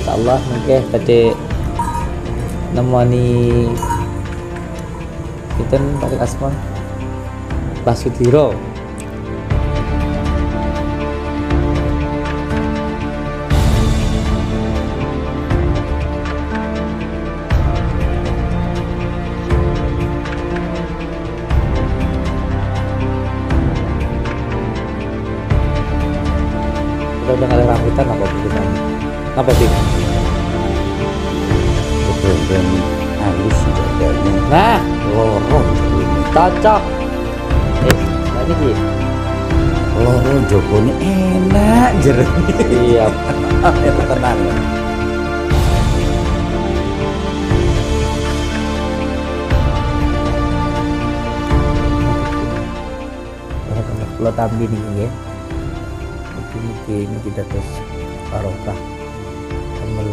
insyaallah mungkin tadi nemoni kita pakai asma Basudiro. Udah kali rambutan apa bikin? Apa bikin? Betul halus dadanya. Nah, Lorong cocok. Tadi sih. lorong jogone enak jernih. Siap. Itu tenang. Kalau tambi nih ya. Mungkin kita terus barokah amal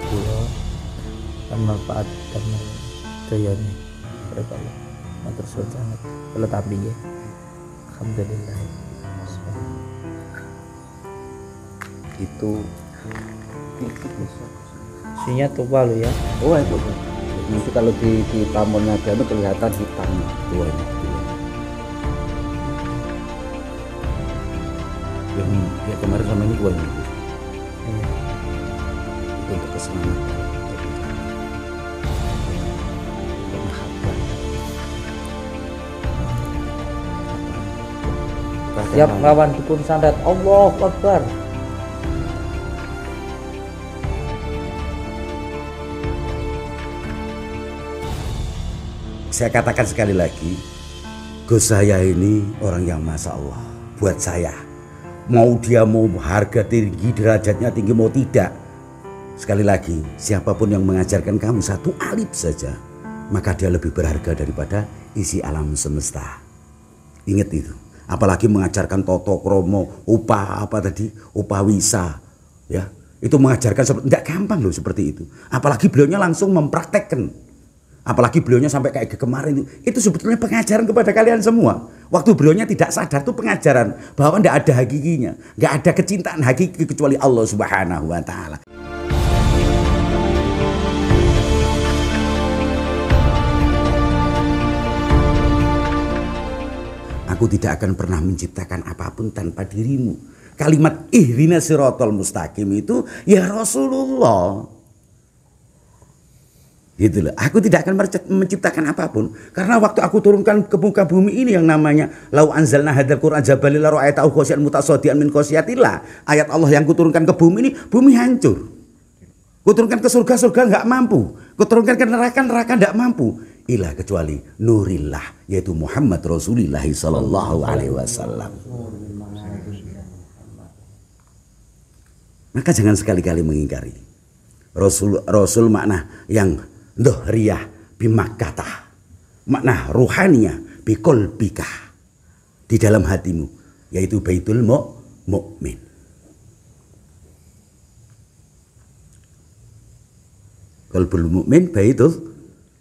kulo amal paat amal jayane berapa matur suwun sangat kalau tambi ya alhamdulillah Itu isinya tua lo ya. oh itu nanti kalau di pamonnya itu kelihatan hitam tua ini. Yang ya kemarin sama ini tua ini. Iya. Itu untuk keselamatan. Siap lawan dukun santet. Allahu Akbar. Saya katakan sekali lagi, Gus saya ini orang yang masya Allah buat saya. Mau dia mau harga tinggi, derajatnya tinggi mau tidak. Sekali lagi, siapapun yang mengajarkan kamu satu alif saja, maka dia lebih berharga daripada isi alam semesta. Ingat itu. Apalagi mengajarkan toto kromo, upah apa tadi, upah wisa, ya itu mengajarkan seperti tidak gampang loh seperti itu. Apalagi beliaunya langsung mempraktekkan, apalagi beliaunya sampai kayak kemarin itu sebetulnya pengajaran kepada kalian semua. Waktu beliaunya tidak sadar itu pengajaran bahwa tidak ada hakikinya, nggak ada kecintaan hakiki kecuali Allah Subhanahu Wa Taala. Aku tidak akan pernah menciptakan apapun tanpa dirimu. Kalimat ihdinas siratal mustaqim itu ya Rasulullah. Gitu loh. Aku tidak akan menciptakan apapun karena waktu aku turunkan ke muka bumi ini yang namanya lau anzalna hadzal qur'an jabalil ra'aitahu khasyian mutasaddian min khasyatillah. Ayat Allah yang kuturunkan ke bumi ini, bumi hancur. Kuturunkan ke surga nggak mampu. Kuturunkan ke neraka nggak mampu. Ilah kecuali nurillah yaitu Muhammad Rasulullah sallallahu alaihi wasallam. Maka jangan sekali-kali mengingkari. Rasul makna yang dohriyah bimakkatah. Makna ruhaniyah biqolbika. Di dalam hatimu yaitu baitul mu'min. Qalbul mu'min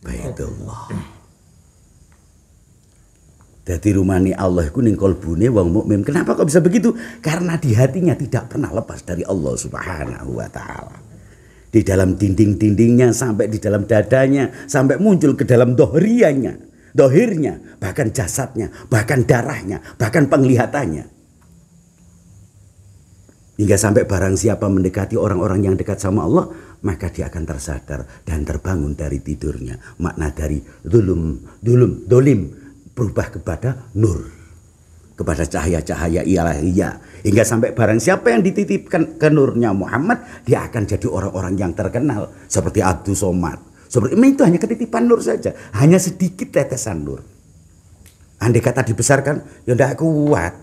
Baitullah. Jadi rumani Allah itu ning kolbune wong mukmin. Kenapa kok bisa begitu? Karena di hatinya tidak pernah lepas dari Allah Subhanahu Wa Taala. Di dalam dinding-dindingnya sampai di dalam dadanya sampai muncul ke dalam dohirnya, bahkan jasadnya, bahkan darahnya, bahkan penglihatannya. Hingga sampai barang siapa mendekati orang-orang yang dekat sama Allah, maka dia akan tersadar dan terbangun dari tidurnya. Makna dari dolim berubah kepada nur, kepada cahaya-cahaya ilahiyah. Hingga sampai barang siapa yang dititipkan ke nurnya Muhammad, dia akan jadi orang-orang yang terkenal seperti Abdus Somad. Seperti itu hanya ketitipan nur saja, hanya sedikit tetesan nur. Andai kata dibesarkan, ya tidak kuat.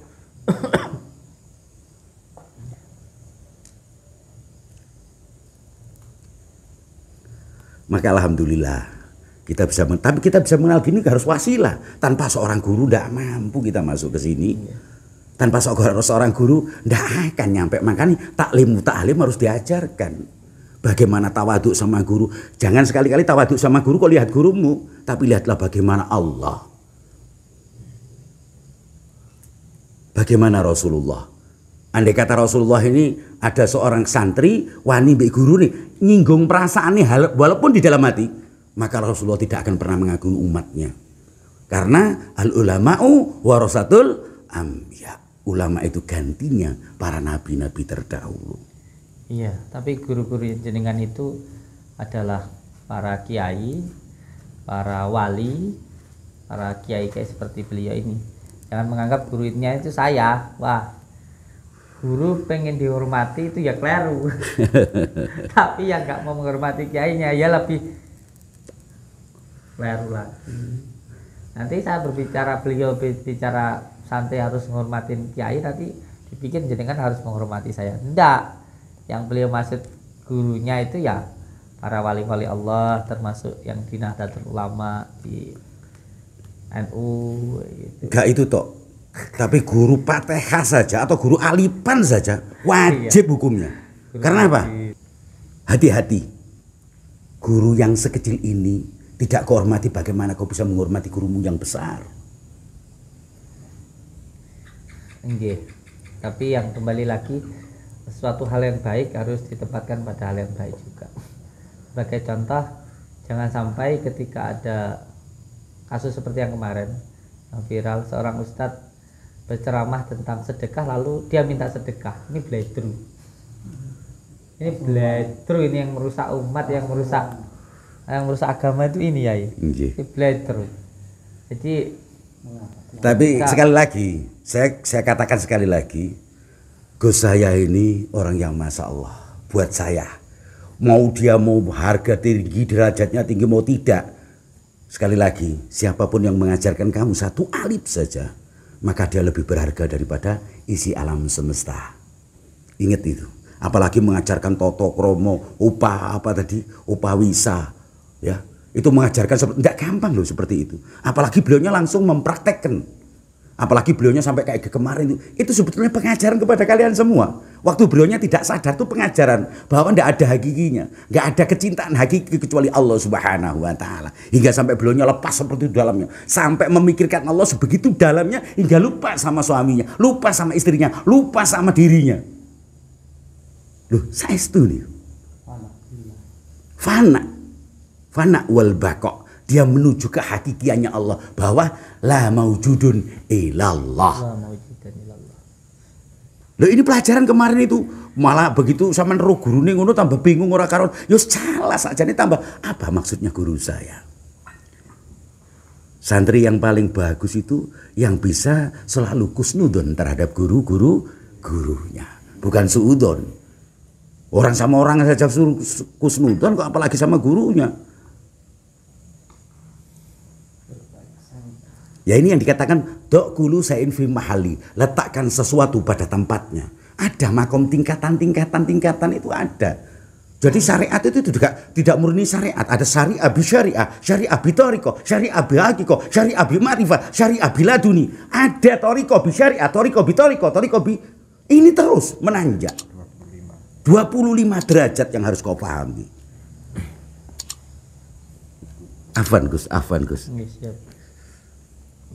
Maka alhamdulillah kita bisa, tapi kita bisa mengenal gini harus wasilah. Tanpa seorang guru tidak mampu kita masuk ke sini. Tanpa seorang guru tidak akan nyampe. Makanya taklim harus diajarkan. Bagaimana tawaduk sama guru. Jangan sekali-kali tawaduk sama guru kok lihat gurumu, tapi lihatlah bagaimana Allah. Bagaimana Rasulullah. Andai kata Rasulullah ini ada seorang santri wani mbek guru nih nyinggung perasaan nih walaupun di dalam hati, maka Rasulullah tidak akan pernah mengagumi umatnya. Karena al ulama'u warasatul anbiya. Ulama itu gantinya para nabi-nabi terdahulu. Iya, tapi guru-guru jenengan itu adalah para kiai, para wali, para kiai-kiai seperti beliau ini. Jangan menganggap gurunya itu saya. Wah, guru pengen dihormati itu ya keliru. Tapi yang nggak mau menghormati kiainya ya lebih keliru lagi. Nanti saya berbicara, beliau bicara santai harus menghormatin kiai, nanti dipikir jenengan harus menghormati saya. Enggak. Yang beliau maksud gurunya itu ya para wali-wali Allah, termasuk yang di Nahdlatul Ulama, di NU gitu. Enggak itu toh. Tapi guru Fatihah saja atau guru alipan saja wajib hukumnya. Guru Karena apa? wajib. Hati-hati. Guru yang sekecil ini tidak kau hormati, bagaimana kau bisa menghormati gurumu yang besar? Nggih. Tapi yang kembali lagi, sesuatu hal yang baik harus ditempatkan pada hal yang baik juga. Sebagai contoh, jangan sampai ketika ada kasus seperti yang kemarin yang viral, seorang ustadz berceramah tentang sedekah lalu dia minta sedekah. Ini bledru. Ini bledru, ini yang merusak umat, yang merusak agama itu ini ya. Ini bledru. Jadi tapi sekali lagi, saya katakan sekali lagi, Gus saya ini orang yang masya Allah buat saya. Mau dia mau harga tinggi, derajatnya tinggi mau tidak. Sekali lagi, siapapun yang mengajarkan kamu satu alif saja, maka dia lebih berharga daripada isi alam semesta. Ingat itu. Apalagi mengajarkan toto kromo, upah apa tadi, upah wisa, ya. Itu mengajarkan tidak gampang loh seperti itu. Apalagi beliaunya langsung mempraktekkan. Apalagi beliaunya sampai kayak kemarin itu sebetulnya pengajaran kepada kalian semua. Waktu beliaunya tidak sadar itu pengajaran bahwa tidak ada hakikinya, nggak ada kecintaan hakiki kecuali Allah Subhanahu wa taala. Hingga sampai beliaunya lepas seperti itu dalamnya, sampai memikirkan Allah sebegitu dalamnya hingga lupa sama suaminya, lupa sama istrinya, lupa sama dirinya. Loh, saya itu nih. Fana wal baqo. Dia menuju ke hakikiannya Allah bahwa la maujudun ilallah. Loh ini pelajaran kemarin itu malah begitu sama ro gurune ngono tambah bingung ora karon. Yo salah sakjane tambah apa maksudnya guru saya. Santri yang paling bagus itu yang bisa selalu kusnudon terhadap gurunya, bukan suudon. Orang sama orang saja suruh kusnudon kok apalagi sama gurunya. Ya ini yang dikatakan dok kulu sain fi mahali, letakkan sesuatu pada tempatnya. Ada makom tingkatan itu ada. Jadi syariat itu juga tidak murni syariat. Ada syariah bi syariah, syariah bi toriko, syariah bi hakiko, syariah bi ma'rifah, syariah bi laduni. Ada toriko bi syariah, toriko bi toriko bi. Ini terus menanjak. 25 derajat yang harus kau pahami. Afwan Gus.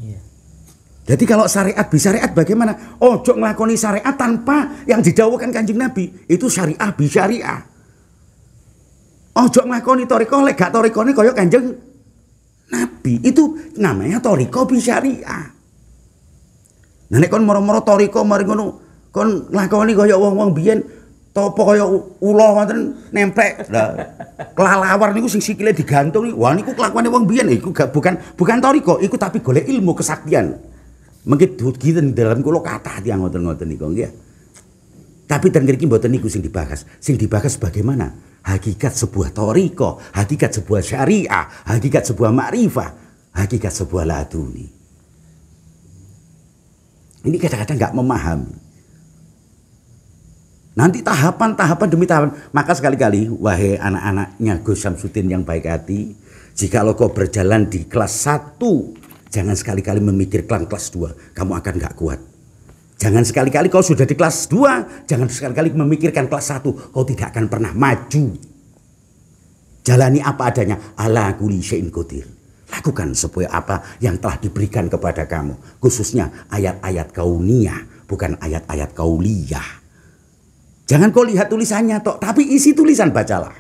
Iya. Jadi kalau syariat bi syariat bagaimana? Ojo ngelakoni syariat tanpa yang didhawuhkan Kanjeng Nabi. Itu syariah bi syariah. Ojo ngelakoni toriko lek gak torikone kaya Kanjeng Nabi. Itu namanya toriko bi syariah. Nah nek kon moro-moro toriko mari ngono kon nglakoni kaya wong-wong biyen topo kaya ula wonten nemplek. Lah kelalawar niku sing sikile digantung niku. Wah niku kelakuane wong biyen iku bukan toriko, iku tapi golek ilmu kesaktian. Mengki dugi dalam kula kathah tiyang ngoten-ngoten niku nggih. Tapi ten mriki mboten niku sing dibahas. Sing dibahas bagaimana hakikat sebuah toriko, hakikat sebuah syariah, hakikat sebuah ma'rifah, hakikat sebuah laduni. Ini kadang-kadang nggak memahami. Nanti tahapan demi tahapan. Maka sekali-kali wahai anak-anaknya Gus Syamsuddin yang baik hati, jika lo kau berjalan di kelas 1, jangan sekali-kali memikirkan kelas 2, kamu akan gak kuat. Jangan sekali-kali kau sudah di kelas 2, jangan sekali-kali memikirkan kelas 1, kau tidak akan pernah maju. Jalani apa adanya, ala kulli syai'in qadir. Lakukan sesuai apa yang telah diberikan kepada kamu, khususnya ayat-ayat kauniyah bukan ayat-ayat kauliyah. Jangan kau lihat tulisannya tok, tapi isi tulisan bacalah.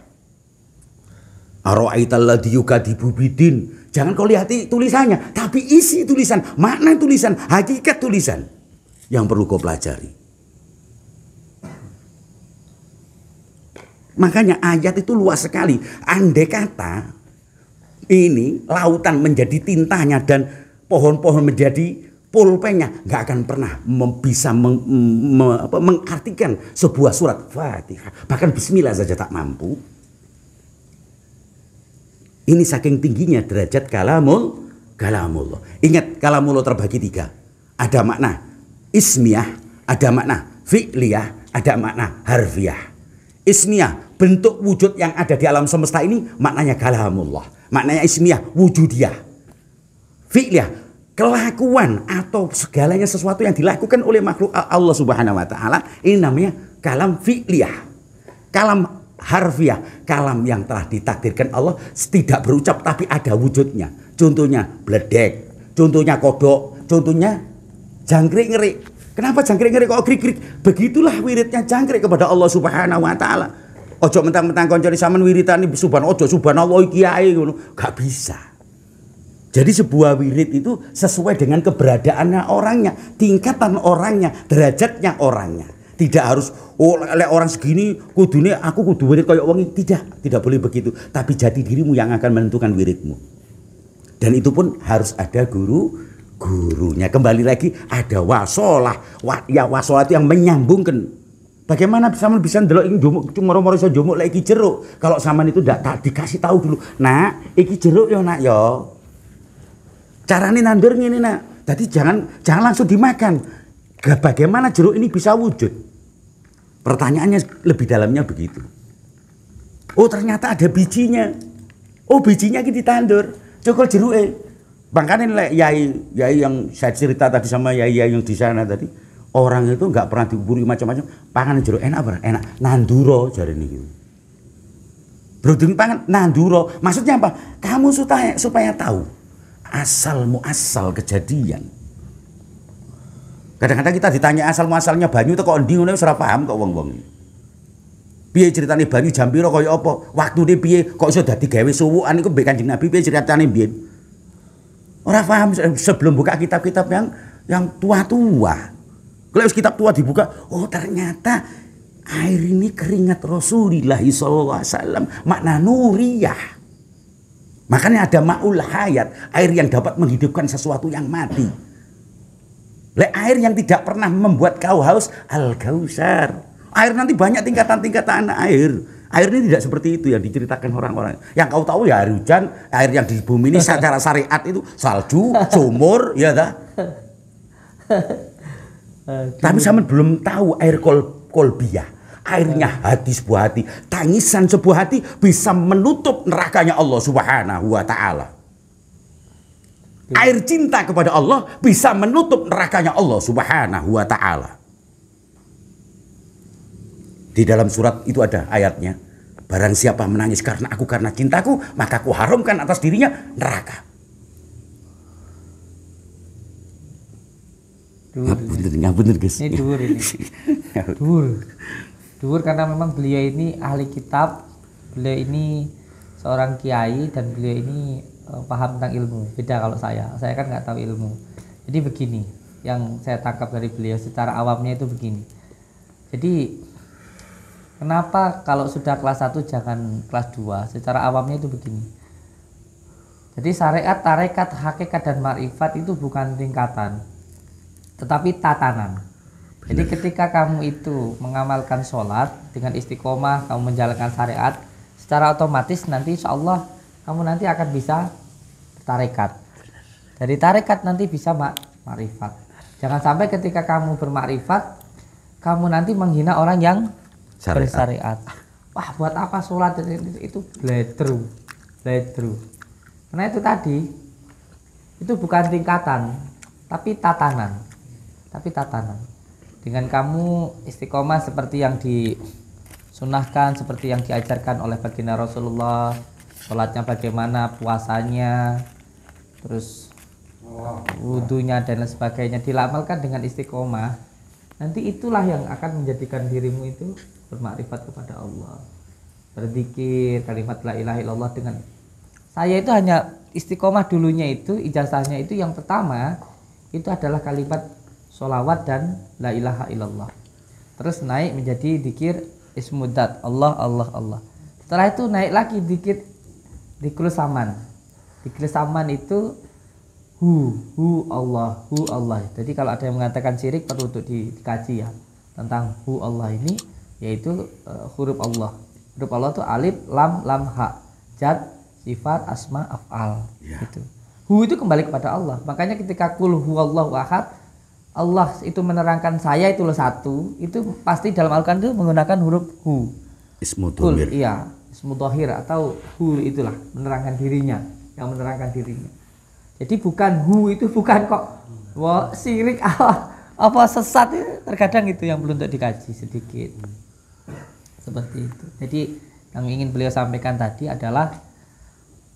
Ara'aital ladzi yukadzibu bidin. Jangan kau lihat tulisannya, tapi isi tulisan, makna tulisan, hakikat tulisan yang perlu kau pelajari. Makanya ayat itu luas sekali. Andai kata ini lautan menjadi tintanya dan pohon-pohon menjadi pulpennya, nggak akan pernah bisa mengartikan sebuah surat Fatihah. Bahkan Bismillah saja tak mampu. Ini saking tingginya derajat kalamullah. Ingat, kalamullah terbagi 3. Ada makna ismiyah, ada makna fi'liyah, ada makna harfiyah. Ismiyah, bentuk wujud yang ada di alam semesta ini maknanya kalamullah. Maknanya ismiyah, wujudiyah. Fi'liyah, kelakuan atau segalanya sesuatu yang dilakukan oleh makhluk Allah Subhanahu wa taala, ini namanya kalam fi'liyah. Kalam harfiah, kalam yang telah ditakdirkan Allah tidak berucap tapi ada wujudnya. Contohnya bledek, contohnya kodok, contohnya jangkrik-ngerik. Kenapa jangkrik-ngerik kok krik-krik? Begitulah wiridnya jangkrik kepada Allah Subhanahu wa taala. Ojo mentang-mentang koncone sampean wiridane subhanallah kiai ngono, gak bisa. Jadi sebuah wirid itu sesuai dengan keberadaannya orangnya, tingkatan orangnya, derajatnya orangnya. Tidak harus oleh orang segini kudune aku kudu wirid kayak wong, tidak boleh begitu. Tapi jati dirimu yang akan menentukan wiridmu. Dan itu pun harus ada gurunya. Kembali lagi ada wasolah, wasolah itu yang menyambungkan. Bagaimana bisa ndelok iki njumuk moro-moro iso njumuk lek iki jeruk. Kalau sampean itu tak dikasih tahu dulu. Nak, iki jeruk ya nak ya. Caranya nandur ini nak, jadi jangan langsung dimakan. Bagaimana jeruk ini bisa wujud? Pertanyaannya lebih dalamnya begitu. Oh ternyata ada bijinya. Oh bijinya kita ditandur. Cokol jeruk Makanya yai yang saya cerita tadi sama yai yang di sana tadi, orang itu nggak pernah diburi macam-macam. Pangan jeruk enak apa? Enak. Nanduro jadi ini. Gitu. Broding pangan nanduro. Maksudnya apa? Kamu supaya tahu. Asal muasal kejadian. Kadang-kadang kita ditanya asal muasalnya banyu itu kok endi ngono wis ora paham kok wong-wong. Piye ceritane banyu jam pira kaya apa? Waktune piye kok iso dadi gawe suwukan iku mbek Kanjeng Nabi piye ceritane mbiyen? Ora paham sebelum buka kitab-kitab yang tua-tua. Kalau kitab tua dibuka, oh ternyata air ini keringat Rasulullah sallallahu alaihi wasallam, makna nuriyah. Makanya ada ma'ul hayat, air yang dapat menghidupkan sesuatu yang mati. Air yang tidak pernah membuat kau haus, al-kausar. Air nanti banyak tingkatan-tingkatan air. Air ini tidak seperti itu yang diceritakan orang-orang. Yang kau tahu ya air hujan, air yang di bumi ini secara syariat itu salju, sumur, ya dah. Tapi saya belum tahu air kolbiyah. Airnya hati sebuah hati, tangisan sebuah hati bisa menutup nerakanya Allah Subhanahu wa taala. Air cinta kepada Allah bisa menutup nerakanya Allah Subhanahu wa taala. Di dalam surat itu ada ayatnya, barang siapa menangis karena cintaku, maka aku haramkan atas dirinya neraka. Bener guys. Ini dhuwur ini. Dhuwur karena memang beliau ini ahli kitab, beliau ini seorang kiai dan beliau ini paham tentang ilmu. Beda kalau saya kan nggak tahu ilmu. Jadi begini, yang saya tangkap dari beliau secara awamnya itu begini. Jadi kenapa kalau sudah kelas 1 jangan kelas 2? Secara awamnya itu begini. Jadi syariat, tarekat, hakikat dan ma'rifat itu bukan tingkatan, tetapi tatanan. Jadi ketika kamu itu mengamalkan sholat dengan istiqomah, kamu menjalankan syariat, secara otomatis nanti insya Allah kamu nanti akan bisa tarekat. Dari tarekat nanti bisa makrifat. Jangan sampai ketika kamu bermakrifat, kamu nanti menghina orang yang bersyariat. Wah, buat apa sholat itu bledru. Karena itu tadi, itu bukan tingkatan, tapi tatanan. Dengan kamu istiqomah seperti yang disunahkan, seperti yang diajarkan oleh baginda Rasulullah, sholatnya bagaimana, puasanya, terus wudhunya dan lain sebagainya, dilamalkan dengan istiqomah, nanti itulah yang akan menjadikan dirimu itu bermakrifat kepada Allah, berzikir kalimat la ilaha illallah. Dengan saya itu hanya istiqomah dulunya, itu ijazahnya itu yang pertama itu adalah kalimat sholawat dan la ilaha illallah, terus naik menjadi zikir ismudat Allah Allah Allah. Setelah itu naik lagi zikir zikrul saman. Zikrul saman itu hu Allah. Jadi kalau ada yang mengatakan syirik perlu untuk dikaji ya tentang hu Allah ini, yaitu huruf Allah. Huruf Allah itu alif lam lam ha, zat sifat asma af'al ya. Gitu. Hu itu kembali kepada Allah. Makanya ketika kul huwallahu ahad, Allah itu menerangkan saya itu loh satu, itu pasti dalam Al-Quran itu menggunakan huruf hu. Ismu dhamir. Iya, ismu dhahir atau hu, itulah menerangkan dirinya, yang menerangkan dirinya. Jadi bukan hu itu bukan kok wah syirik apa sesat itu, terkadang itu yang perlu untuk dikaji sedikit. Seperti itu. Jadi yang ingin beliau sampaikan tadi adalah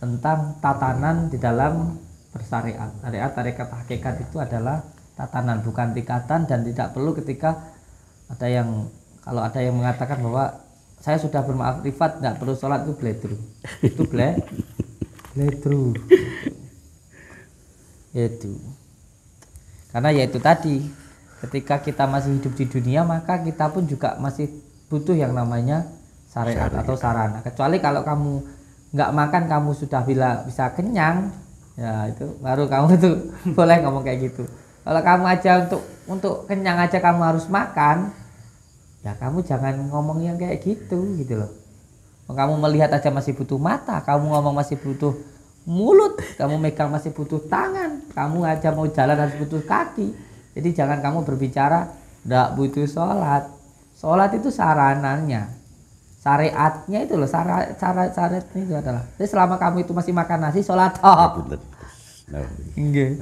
tentang tatanan di dalam bersyariat. Syariat tarekat hakikat itu adalah tatanan, bukan tingkatan, dan tidak perlu ketika ada yang kalau ada yang mengatakan bahwa saya sudah bermakrifat nggak perlu sholat, itu bledru. Itu bledru. Itu karena yaitu tadi, ketika kita masih hidup di dunia maka kita pun juga masih butuh yang namanya syariat atau sarana. Kecuali kalau kamu nggak makan kamu sudah bisa kenyang, ya itu baru kamu itu boleh ngomong kayak gitu. Kalau kamu aja untuk kenyang aja kamu harus makan, ya kamu jangan ngomong yang kayak gitu loh. Kamu melihat aja masih butuh mata, kamu ngomong masih butuh mulut, kamu megang masih butuh tangan, kamu aja mau jalan harus butuh kaki. Jadi jangan kamu berbicara nggak butuh sholat. Sholat itu sarananya, syariatnya itu loh, syaratnya itu adalah. Jadi selama kamu itu masih makan nasi, sholat toh. Nggih.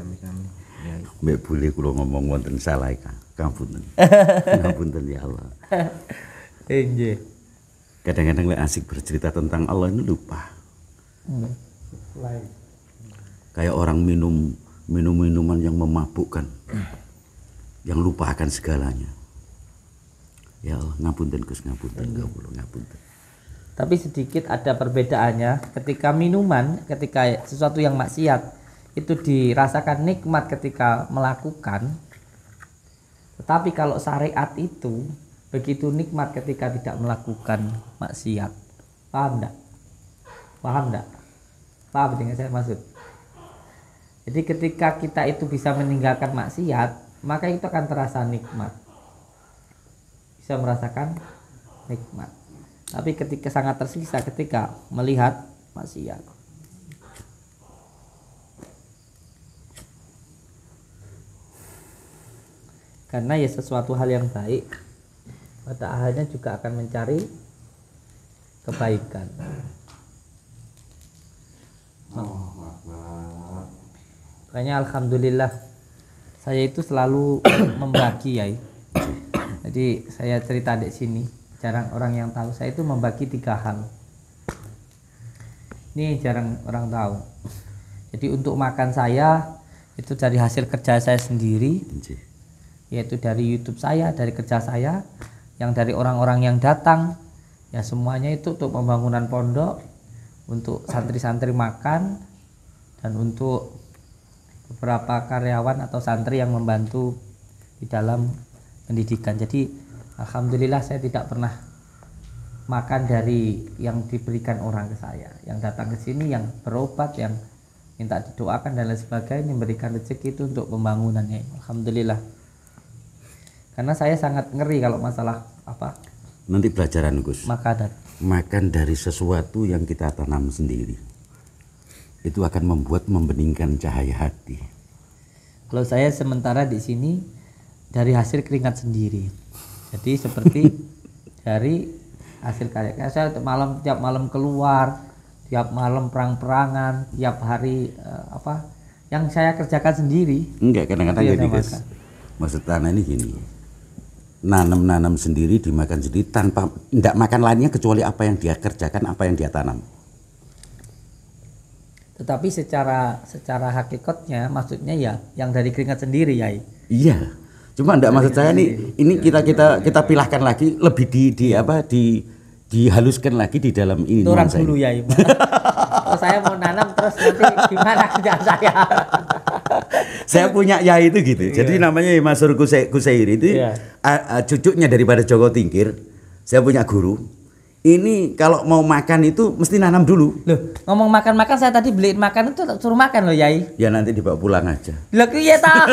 Mbak boleh kula ngomong wonten salah Kang punten. Ngapunten ya Allah. Nggih. Kadang-kadang asik bercerita tentang Allah ini lupa. Kayak orang minum minuman yang memabukkan, yang lupa akan segalanya. Ya Allah, ngapunten Gus, ngapunten. Tapi sedikit ada perbedaannya ketika minuman, ketika sesuatu yang maksiat itu dirasakan nikmat ketika melakukan. Tetapi kalau syariat itu begitu nikmat ketika tidak melakukan maksiat. Paham enggak? Paham dengan saya maksud? Jadi ketika kita itu bisa meninggalkan maksiat, maka itu akan terasa nikmat. Bisa merasakan nikmat. Tapi ketika sangat tersiksa ketika melihat maksiat. Karena ya sesuatu hal yang baik pada akhirnya juga akan mencari kebaikan. Makanya alhamdulillah saya itu selalu membagi ya. Jadi saya cerita di sini, jarang orang yang tahu saya itu membagi 3 hal. Ini jarang orang tahu. Jadi untuk makan saya itu dari hasil kerja saya sendiri, yaitu dari YouTube saya, dari kerja saya, yang dari orang-orang yang datang, ya semuanya itu untuk pembangunan pondok, untuk santri-santri makan, dan untuk beberapa karyawan atau santri yang membantu di dalam pendidikan. Jadi alhamdulillah saya tidak pernah makan dari yang diberikan orang ke saya, yang datang ke sini, yang berobat, yang minta didoakan dan lain sebagainya, memberikan rezeki itu untuk pembangunannya. Alhamdulillah. Karena saya sangat ngeri kalau masalah apa? Nanti pelajaran Gus. Makan dari sesuatu yang kita tanam sendiri. Itu akan membuat membeningkan cahaya hati. Kalau saya sementara di sini dari hasil keringat sendiri. Jadi seperti dari hasil karya saya tiap malam keluar, tiap malam perang-perangan, tiap hari yang saya kerjakan sendiri. Enggak, kadang-kadang gini guys. Maksud tanah ini gini. Nanam sendiri, dimakan sendiri tanpa tidak makan lainnya kecuali apa yang dia kerjakan, apa yang dia tanam. Tetapi secara hakikatnya maksudnya ya yang dari keringat sendiri ya. Iya. Cuma enggak maksud saya nih, ini kita pilahkan lagi lebih dihaluskan lagi di dalam ini. Itu orang dulu ya, Ibu. Saya mau nanam terus nanti gimana kerjaan saya? Saya punya yai itu gitu. Jadi namanya Masur Kusairi itu cucunya daripada Joko Tingkir. Saya punya guru. Ini kalau mau makan itu mesti nanam dulu. Loh, ngomong makan-makan saya tadi beliin makan itu suruh makan loh, Yai. Ya nanti dibawa pulang aja. Loh, iya ta.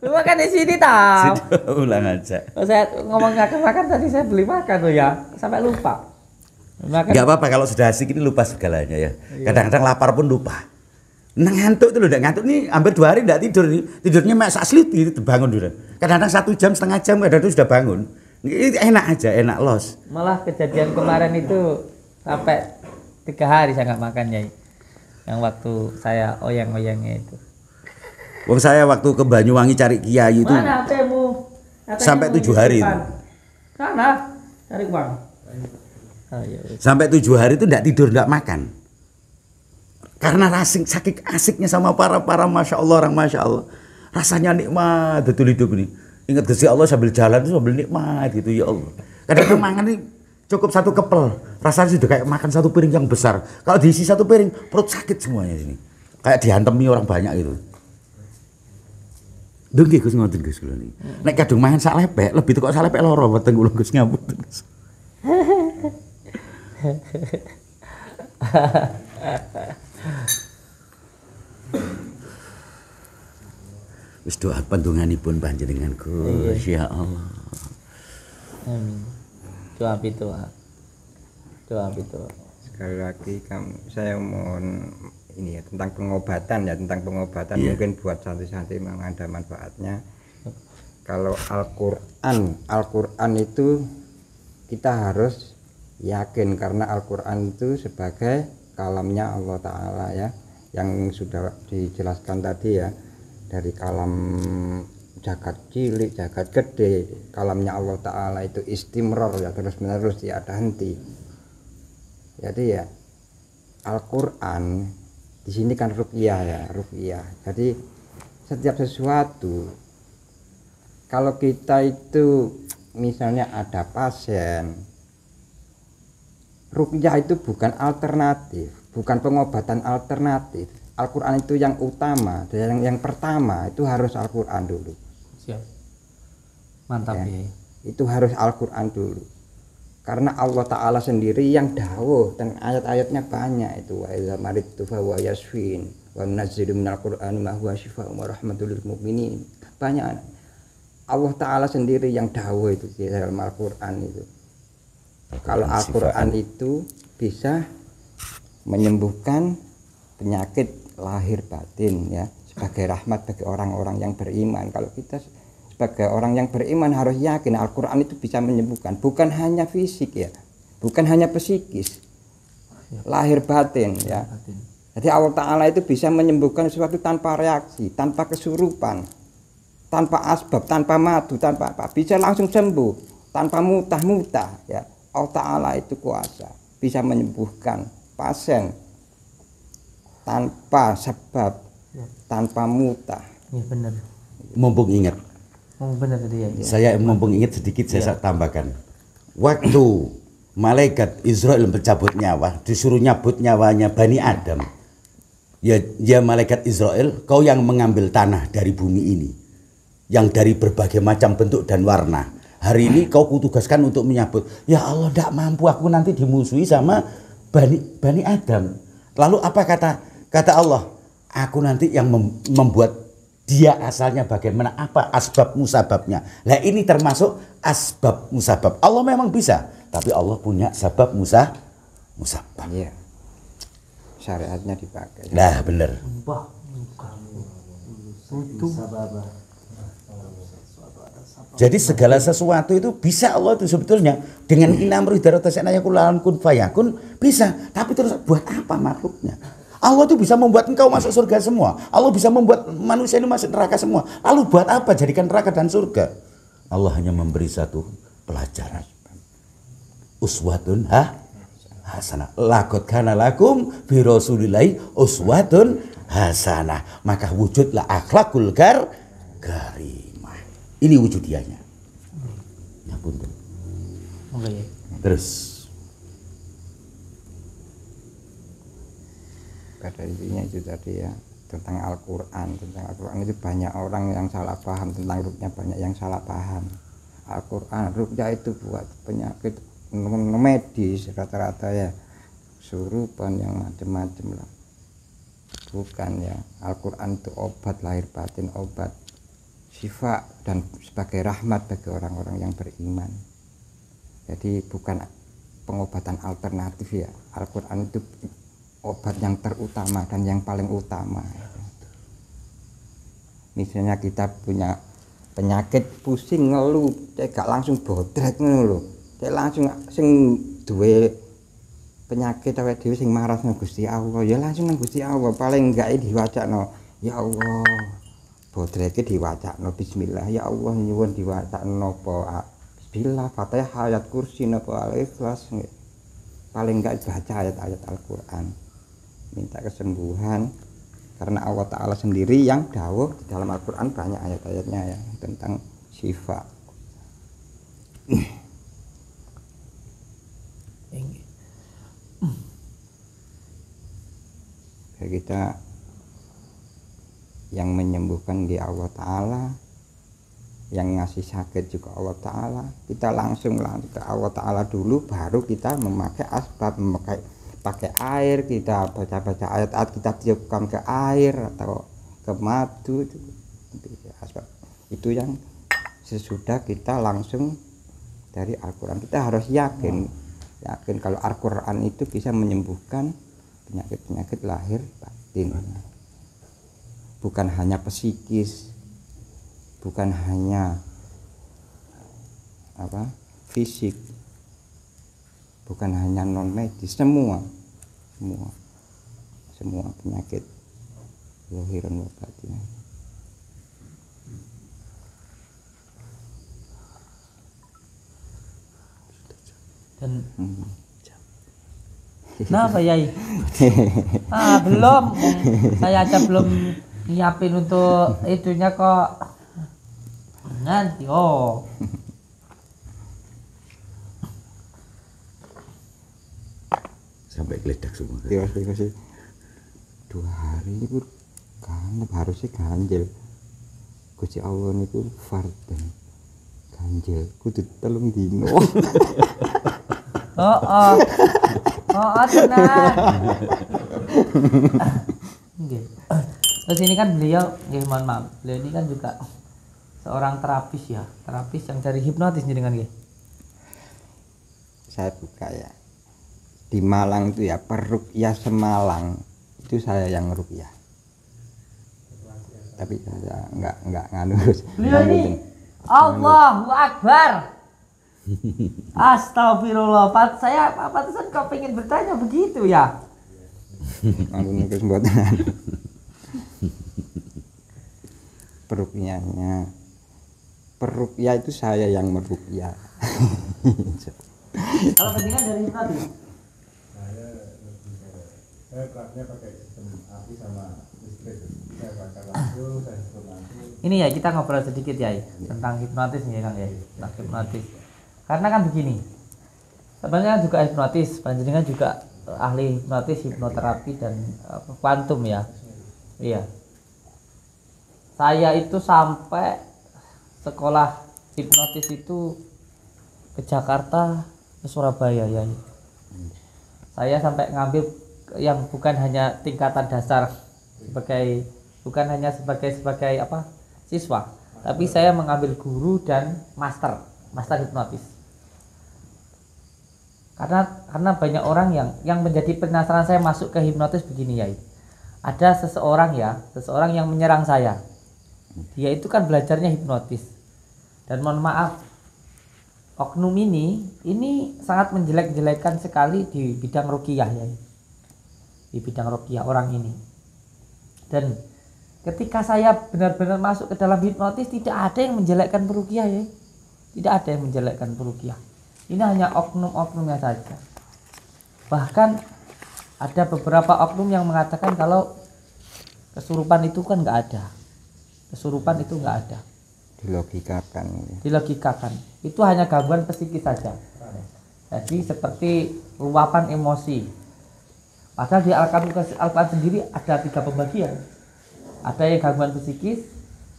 Lu makan di sini ta. Pulang aja. Saya ngomong makan tadi saya beli makan loh ya, sampai lupa. Makan. Gak apa-apa kalau sudah asik ini lupa segalanya ya. Kadang-kadang lapar pun lupa. Nah, ngantuk itu loh, udah ngantuk nih hampir 2 hari enggak tidur nih. Tidurnya mak asli gitu bangun dulu. Kadang-kadang 1 jam, setengah jam kadang-kadang sudah bangun. Ini enak aja, enak los. Malah kejadian kemarin itu sampai 3 hari saya nggak makan, Yai. Yang waktu saya oyang-oyangnya itu. Wong saya waktu ke Banyuwangi cari kiai itu. Mana HP-mu? Sampai 7 hari itu. Sana cari uang. Oh, iya. Sampai 7 hari itu enggak tidur, enggak makan. Karena saking asiknya sama para Masya Allah, orang Masya Allah. Rasanya nikmat betul hidup ini. Ingat Gusti Allah sambil jalan itu sambil nikmat gitu ya Allah. Kadang-kadang makan ini cukup 1 kepel. Rasanya sudah kayak makan 1 piring yang besar. Kalau diisi 1 piring perut sakit semuanya sini. Kayak dihantemi orang banyak gitu. Duh nggih Gus ngoten Gus kula niki. Nek kadung mangan sak lepek, lebih tekok sak lepek loro weteng kula Gus ngapunten Gus. Wis doa pandonganipun panjenengan Gus ya Allah. Amin. Doa itu. Sekali lagi saya mohon ini ya tentang pengobatan mungkin buat santri-santri memang ada manfaatnya. Kalau Al-Qur'an itu kita harus yakin karena Al-Qur'an itu sebagai kalamnya Allah Ta'ala ya, yang sudah dijelaskan tadi ya, dari kalam jagat cilik, jagat gede, kalamnya Allah Ta'ala itu istimror ya, terus menerus tidak ada henti. Jadi ya Al-Qur'an di sini kan ruqyah ya, ruqyah. Jadi setiap sesuatu kalau kita itu misalnya ada pasien, ruqyah itu bukan alternatif, bukan pengobatan alternatif. Al-Qur'an itu yang utama, dan yang pertama itu harus Al-Qur'an dulu. Siap. Mantap ya. Itu harus Al-Qur'an dulu. Karena Allah Ta'ala sendiri yang dawuh dan ayat-ayatnya banyak itu. Wa idza maridtu fa huwa yashfin wa nunazzilu minal Qur'ani ma huwa syifaa'un wa rahmatul lil mu'minin. Banyak. Allah Ta'ala sendiri yang dawuh itu di dalam Al-Qur'an itu. Kalau Al-Qur'an itu bisa menyembuhkan penyakit lahir batin ya, sebagai rahmat bagi orang-orang yang beriman. Kalau kita sebagai orang yang beriman harus yakin Al-Qur'an itu bisa menyembuhkan, bukan hanya fisik ya, bukan hanya psikis, lahir batin ya. Jadi Allah Ta'ala itu bisa menyembuhkan sesuatu tanpa reaksi, tanpa kesurupan, tanpa asbab, tanpa madu, tanpa apa, bisa langsung sembuh, tanpa mutah-mutah ya. Allah Ta'ala itu kuasa, bisa menyembuhkan pasien tanpa sebab, tanpa mutah. Iya benar. Mumpung ingat. Oh benar tadi ya. Saya mumpung ingat sedikit saya tambahkan. Waktu malaikat Israel mencabut nyawa, disuruh nyabut nyawanya Bani Adam. Ya malaikat Israel, kau yang mengambil tanah dari bumi ini, yang dari berbagai macam bentuk dan warna. Hari ini kau kutugaskan untuk menyabut. Ya Allah, tidak mampu, aku nanti dimusuhi sama Bani Adam. Lalu apa kata Allah? Aku nanti yang membuat dia asalnya bagaimana, apa asbab musababnya. Nah ini termasuk asbab musabab. Allah memang bisa, tapi Allah punya sabab musabab. Iya. Syariatnya dipakai. Nah benar. Jadi segala sesuatu itu bisa Allah itu sebetulnya dengan inamri darotasana yakun kun fayakun bisa, tapi terus buat apa makhluknya? Allah itu bisa membuat engkau masuk surga semua. Allah bisa membuat manusia ini masuk neraka semua. Lalu buat apa jadikan neraka dan surga? Allah hanya memberi satu pelajaran. Uswatun hasanah. Laqad kana lakum fi rasulillahi uswatun hasanah. Maka wujudlah akhlakul karimah. Ini wujudianya. Ya punten. Oke. Terus pada intinya itu tadi ya, tentang Al-Quran. Tentang Al-Quran itu banyak orang yang salah paham, tentang ruqyah banyak yang salah paham. Al-Quran ruqyah itu buat penyakit medis rata-rata ya, surupan yang macam-macam lah. Bukan ya, Al-Quran itu obat lahir batin, obat syifa dan sebagai rahmat bagi orang-orang yang beriman. Jadi bukan pengobatan alternatif ya. Al-Quran itu obat yang terutama dan yang paling utama. Misalnya kita punya penyakit pusing ngeluh, gak langsung bodrek ngono lho. Kayak langsung sing duwe penyakit awake dhewe sing marah nang Gusti Allah, ya langsung nang Gusti Allah. Paling enggak diwacakno, ya Allah. Bodreke diwacakno bismillah, ya Allah nyuwun diwacakno apa bismillah, Fatihah, ayat kursi napa Al-Ikhlas. Paling enggak baca ayat-ayat Al-Qur'an. Minta kesembuhan karena Allah Ta'ala sendiri yang dawuh di dalam Al-Qur'an banyak ayat-ayatnya ya tentang syifa. Kita yang menyembuhkan di Allah Ta'ala, yang ngasih sakit juga Allah Ta'ala. Kita langsung ke Allah Ta'ala dulu, baru kita memakai asbab, pakai air, kita baca-baca ayat-ayat, kita tiupkan ke air atau ke madu, itu asbab. Itu yang sesudah kita langsung dari Al-Quran. Kita harus yakin kalau Al-Quran itu bisa menyembuhkan penyakit-penyakit lahir batin, bukan hanya psikis, bukan hanya fisik, bukan hanya non medis, semua penyakit lahiran batin. Dan kenapa Yai? Belum. Saya aja belum nyiapin untuk itunya kok. Nanti sampai geledak semua. Masih 2 hari itu kan harusnya ganjil. Gusti Allah niku fardan. Ganjil kudu 3 dino. Tenang. Terus ini kan beliau, mohon maaf, beliau ini kan juga seorang terapis ya, terapis yang dari hipnotis jenengan nggih. Saya buka ya. Di Malang itu ya, Peruqyah Semalang itu saya yang ruqyah. Tapi saya enggak nganurus. Beliau ini Allahu Akbar. Astagfirullah, saya pantesan kok pengen bertanya begitu ya. Ampun niku mboten. Peruqyahnya. Peruqyah itu saya yang meruqyah. Kalau ketinggalan dari hipnotis. Saya kelasnya pakai sistem api sama listrik. Saya bakar lampu, saya sebut lampu. Ini ya kita ngobrol sedikit ya tentang hipnotis nih Kang ya, tentang hipnotis. Karena kan begini, sebenarnya juga hipnotis, panjenengan juga ahli hipnotis, hipnoterapi dan kuantum ya. Iya. Saya itu sampai sekolah hipnotis itu ke Jakarta, ke Surabaya ya. Saya sampai ngambil yang bukan hanya tingkatan dasar bukan hanya sebagai siswa, tapi saya mengambil guru dan master hipnotis. Karena banyak orang yang menjadi penasaran saya masuk ke hipnotis begini ya. Ada seseorang yang menyerang saya. Dia itu kan belajarnya hipnotis. Dan mohon maaf, oknum ini sangat menjelek-jelekan sekali di bidang ruqyah ya. Di bidang ruqyah orang ini. Dan ketika saya benar-benar masuk ke dalam hipnotis, tidak ada yang menjelekkan peruqyah ya. Tidak ada yang menjelekkan peruqyah. Ini hanya oknum-oknumnya saja. Bahkan ada beberapa oknum yang mengatakan kalau kesurupan itu kan nggak ada. Kesurupan itu nggak ada. dilogikakan. Itu hanya gangguan psikis saja. Jadi seperti luapan emosi. Padahal di Al-Quran sendiri ada 3 pembagian. Ada yang gangguan psikis,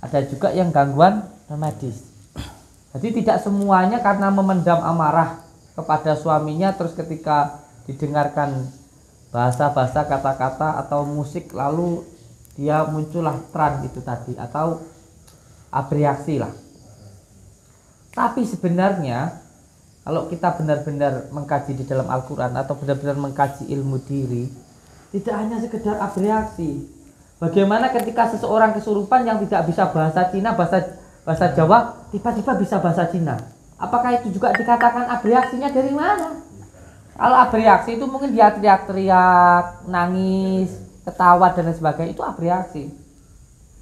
ada juga yang gangguan medis. Jadi tidak semuanya karena memendam amarah kepada suaminya, terus ketika didengarkan bahasa-bahasa, kata-kata atau musik lalu dia muncullah trans itu tadi, atau abreaksi lah. Tapi sebenarnya kalau kita benar-benar mengkaji di dalam Al-Quran atau benar-benar mengkaji ilmu diri, tidak hanya sekedar abreaksi. Bagaimana ketika seseorang kesurupan yang tidak bisa bahasa Cina, bahasa Jawa, tiba-tiba bisa bahasa Cina? Apakah itu juga dikatakan abreaksinya dari mana? Kalau abreaksi itu mungkin dia teriak-teriak, nangis, ketawa dan lain sebagainya, itu abreaksi.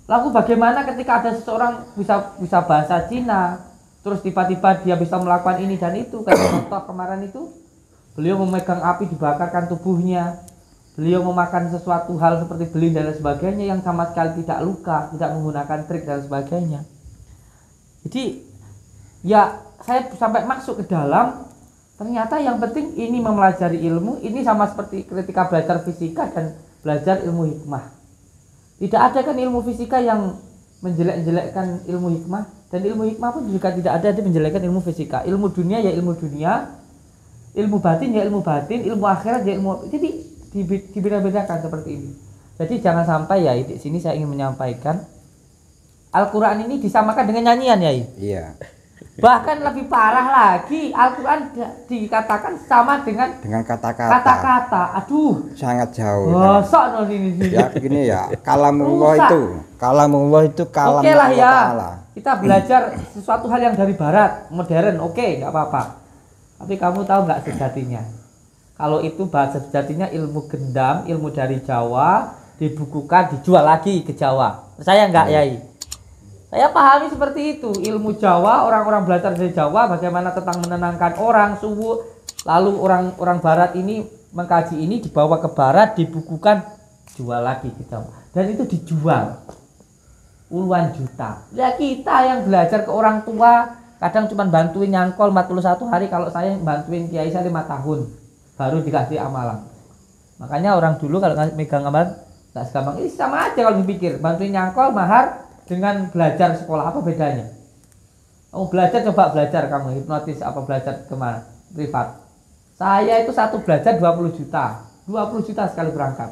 Lalu bagaimana ketika ada seseorang bisa bahasa Cina, terus tiba-tiba dia bisa melakukan ini dan itu? Kayak contoh kemarin itu, beliau memegang api, dibakarkan tubuhnya, beliau memakan sesuatu hal seperti beling dan lain sebagainya yang sama sekali tidak luka, tidak menggunakan trik dan sebagainya. Jadi ya saya sampai masuk ke dalam, ternyata yang penting ini mempelajari ilmu. Ini sama seperti ketika belajar fisika dan belajar ilmu hikmah. Tidak ada kan ilmu fisika yang menjelek-jelekkan ilmu hikmah, dan ilmu hikmah pun juga tidak ada yang menjelekkan ilmu fisika. Ilmu dunia ya ilmu dunia, ilmu batin ya ilmu batin, ilmu akhirat ya ilmu. Jadi dibeda-bedakan seperti ini. Jadi jangan sampai ya, di sini saya ingin menyampaikan Al-Quran ini disamakan dengan nyanyian ya. Iya. Bahkan lebih parah lagi, Al-Quran dikatakan sama dengan kata-kata. Aduh, sangat jauh. Sok ini. Ya begini ya, kalamullah itu kalam Oke lah ya. Allah. Kita belajar sesuatu hal yang dari barat, modern, oke, nggak apa-apa. Tapi kamu tahu nggak sejatinya? Kalau itu bahasa sejatinya ilmu gendam, ilmu dari Jawa, dibukukan, dijual lagi ke Jawa. Saya nggak, Yai. Saya pahami seperti itu. Ilmu Jawa, orang-orang belajar dari Jawa bagaimana tentang menenangkan orang, subuh. Lalu orang Barat ini mengkaji ini, dibawa ke Barat, dibukukan, jual lagi ke Jawa. Dan itu dijual puluhan juta. Ya kita yang belajar ke orang tua, kadang cuma bantuin nyangkol 41 hari. Kalau saya bantuin kiai saya 5 tahun, baru dikasih amalan. Makanya orang dulu kalau megang amalan nggak segampang ini. Sama aja kalau dipikir, bantuin nyangkol mahar dengan belajar sekolah, apa bedanya? Kamu belajar, coba belajar kamu hipnotis apa belajar kemana? Privat. Saya itu satu belajar 20 juta 20 juta sekali berangkat.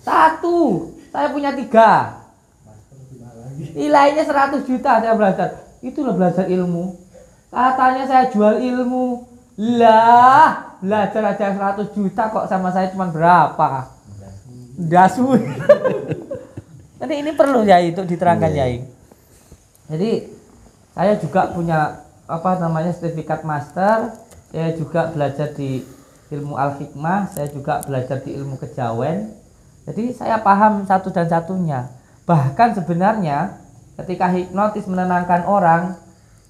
Satu, saya punya 3. Nilainya 100 juta saya belajar. Itulah belajar ilmu. Katanya saya jual ilmu. Lah, belajar aja 100 juta kok, sama saya cuma berapa? Dasu. Jadi ini perlu ya itu diterangkan ya. Jadi saya juga punya sertifikat master. Saya juga belajar di ilmu al-hikmah. Saya juga belajar di ilmu kejawen. Jadi saya paham satu dan satunya. Bahkan sebenarnya ketika hipnotis menenangkan orang,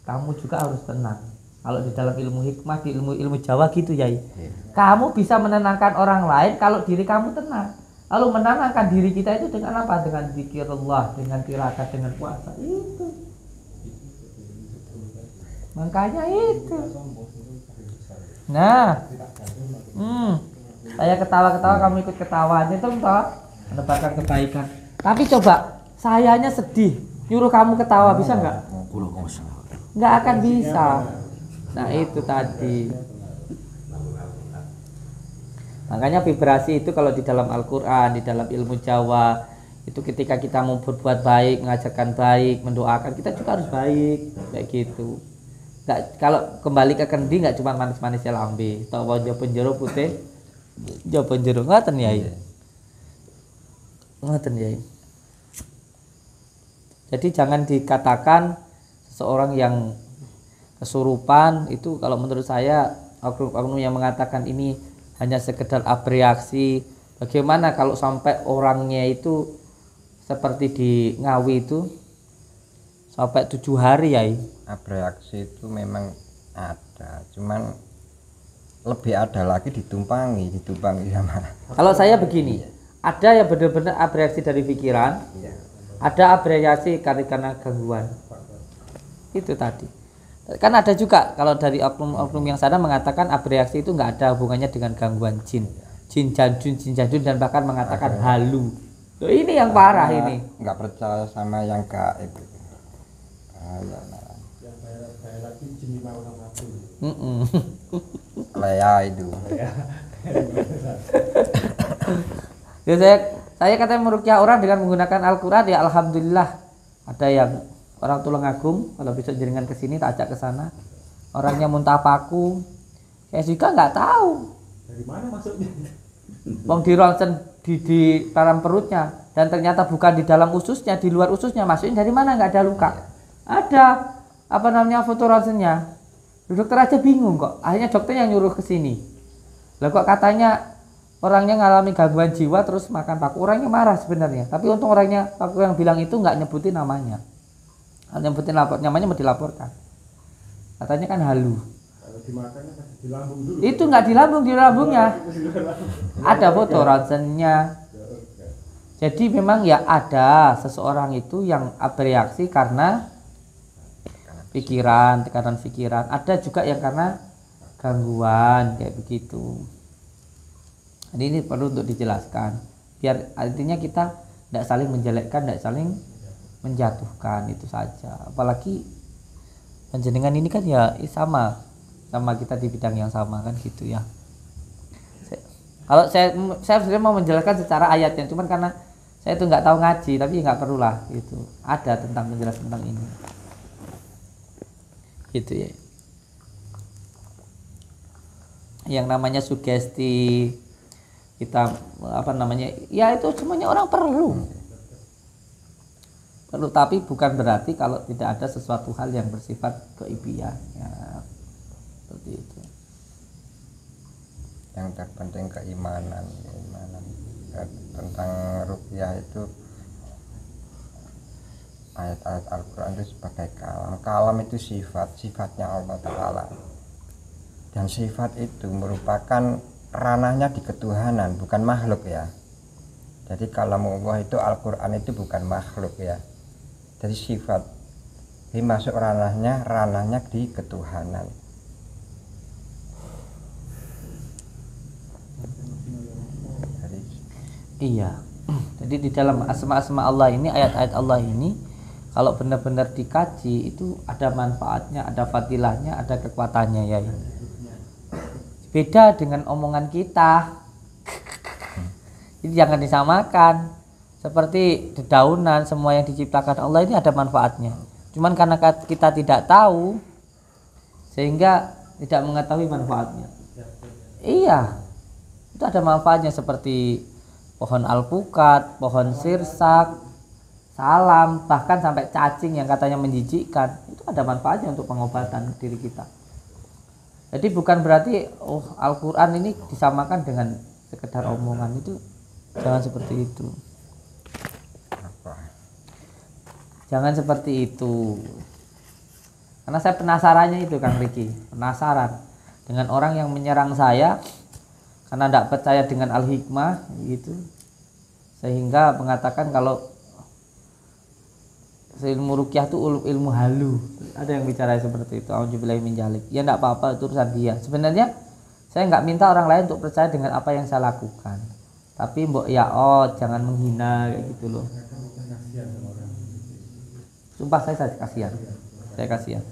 kamu juga harus tenang. Kalau di dalam ilmu hikmah, di ilmu Jawa gitu ya. Kamu bisa menenangkan orang lain kalau diri kamu tenang. Lalu menenangkan diri kita itu dengan apa? Dengan zikirullah, dengan tirakat, dengan puasa. Itu. Makanya itu. Nah, saya ketawa-ketawa, kamu ikut ketawa. Itu toh menebarkan kebaikan. Tapi coba, sayanya sedih, nyuruh kamu ketawa, bisa nggak? Nggak akan bisa. Nah itu tadi. Makanya vibrasi itu kalau di dalam Al-Quran, di dalam ilmu Jawa, itu ketika kita mau berbuat baik, mengajarkan baik, mendoakan, kita juga harus baik, kayak gitu. Nggak, kalau kembali ke kendi nggak cuma manis-manisnya lambe, tawa jauh penjero putih, jauh penjero ngoten ya, ngoten ya. Jadi jangan dikatakan seseorang yang kesurupan itu, kalau menurut saya oknum yang mengatakan ini hanya sekedar abreaksi. Bagaimana kalau sampai orangnya itu seperti di Ngawi itu sampai 7 hari ya? Abreaksi itu memang ada, cuman lebih ada lagi ditumpangi sama. Kalau saya begini, ada yang benar-benar abreaksi dari pikiran, ada abreviasi karena gangguan. Itu tadi. Kan ada juga kalau dari oknum-oknum yang sana mengatakan abreviasi itu nggak ada hubungannya dengan gangguan jin jadun dan bahkan mengatakan halu. Loh, ini yang parah ini. Nggak percaya sama yang gaib. Yang bayar lagi jin 561. Lea itu. Ya, saya katanya meruqyah orang dengan menggunakan Al-Quran, ya alhamdulillah. Ada yang orang Tulungagung, kalau besok jenengan ke sini tak ajak ke sana. Orangnya muntah paku. Saya juga nggak tahu. Dari mana masuknya? Wong di ronsen di dalam perutnya dan ternyata bukan di dalam ususnya, di luar ususnya. Masukin dari mana, nggak ada luka. Ada foto ronsennya. Dokter aja bingung kok. Akhirnya dokter yang nyuruh ke sini. Lah kok katanya orangnya ngalami gangguan jiwa terus makan paku. Orangnya marah sebenarnya. Tapi untung orangnya paku yang bilang itu nggak nyebutin namanya. Nyebutin namanya mau dilaporkan. Katanya kan halu. Kalau dimakannya pasti di lambung dulu. Itu nggak di lambung, di lambungnya. Ada foto ronsennya. Jadi memang ya ada seseorang itu yang bereaksi karena pikiran, tekanan pikiran. Ada juga yang karena gangguan kayak begitu. Jadi ini perlu untuk dijelaskan. Biar artinya kita tidak saling menjelekkan, tidak saling menjatuhkan, itu saja. Apalagi panjenengan ini kan ya sama kita di bidang yang sama kan gitu ya. Kalau saya sebenarnya mau menjelaskan secara ayatnya, cuman karena saya itu nggak tahu ngaji, tapi nggak perlulah gitu. Ada tentang penjelasan tentang ini. Gitu ya. Yang namanya sugesti kita ya itu semuanya orang perlu, tapi bukan berarti kalau tidak ada sesuatu hal yang bersifat keibian ya, seperti itu. Yang terpenting keimanan tentang ruqyah itu ayat-ayat Al-Quran itu sebagai kalam itu sifatnya Allah Ta'ala, dan sifat itu merupakan ranahnya di ketuhanan, bukan makhluk ya. Jadi kalam Allah itu Al-Quran itu bukan makhluk ya, jadi sifat ini masuk ranahnya di ketuhanan. Iya. Jadi di dalam asma-asma Allah ini, ayat-ayat Allah ini kalau benar-benar dikaji itu ada manfaatnya, ada fadilahnya, ada kekuatannya ya. Beda dengan omongan kita. Jadi jangan disamakan. Seperti dedaunan, semua yang diciptakan Allah ini ada manfaatnya. Cuman karena kita tidak tahu sehingga tidak mengetahui manfaatnya. Iya. Itu ada manfaatnya seperti pohon alpukat, pohon sirsak, salam, bahkan sampai cacing yang katanya menjijikkan. Itu ada manfaatnya untuk pengobatan diri kita. Jadi bukan berarti Al-Quran ini disamakan dengan sekedar omongan, itu jangan seperti itu. Jangan seperti itu. Karena saya penasarannya itu Kang Riki, penasaran dengan orang yang menyerang saya karena tidak percaya dengan Al-Hikmah gitu, sehingga mengatakan kalau ilmu ruqyah itu ilmu halu. Ada yang bicara seperti itu. Auzubillahi min dzalik. Ya enggak apa-apa, itu urusan dia. Sebenarnya saya enggak minta orang lain untuk percaya dengan apa yang saya lakukan. Tapi mbok ya jangan menghina kayak gitu loh. Sumpah saya kasihan. Saya kasihan.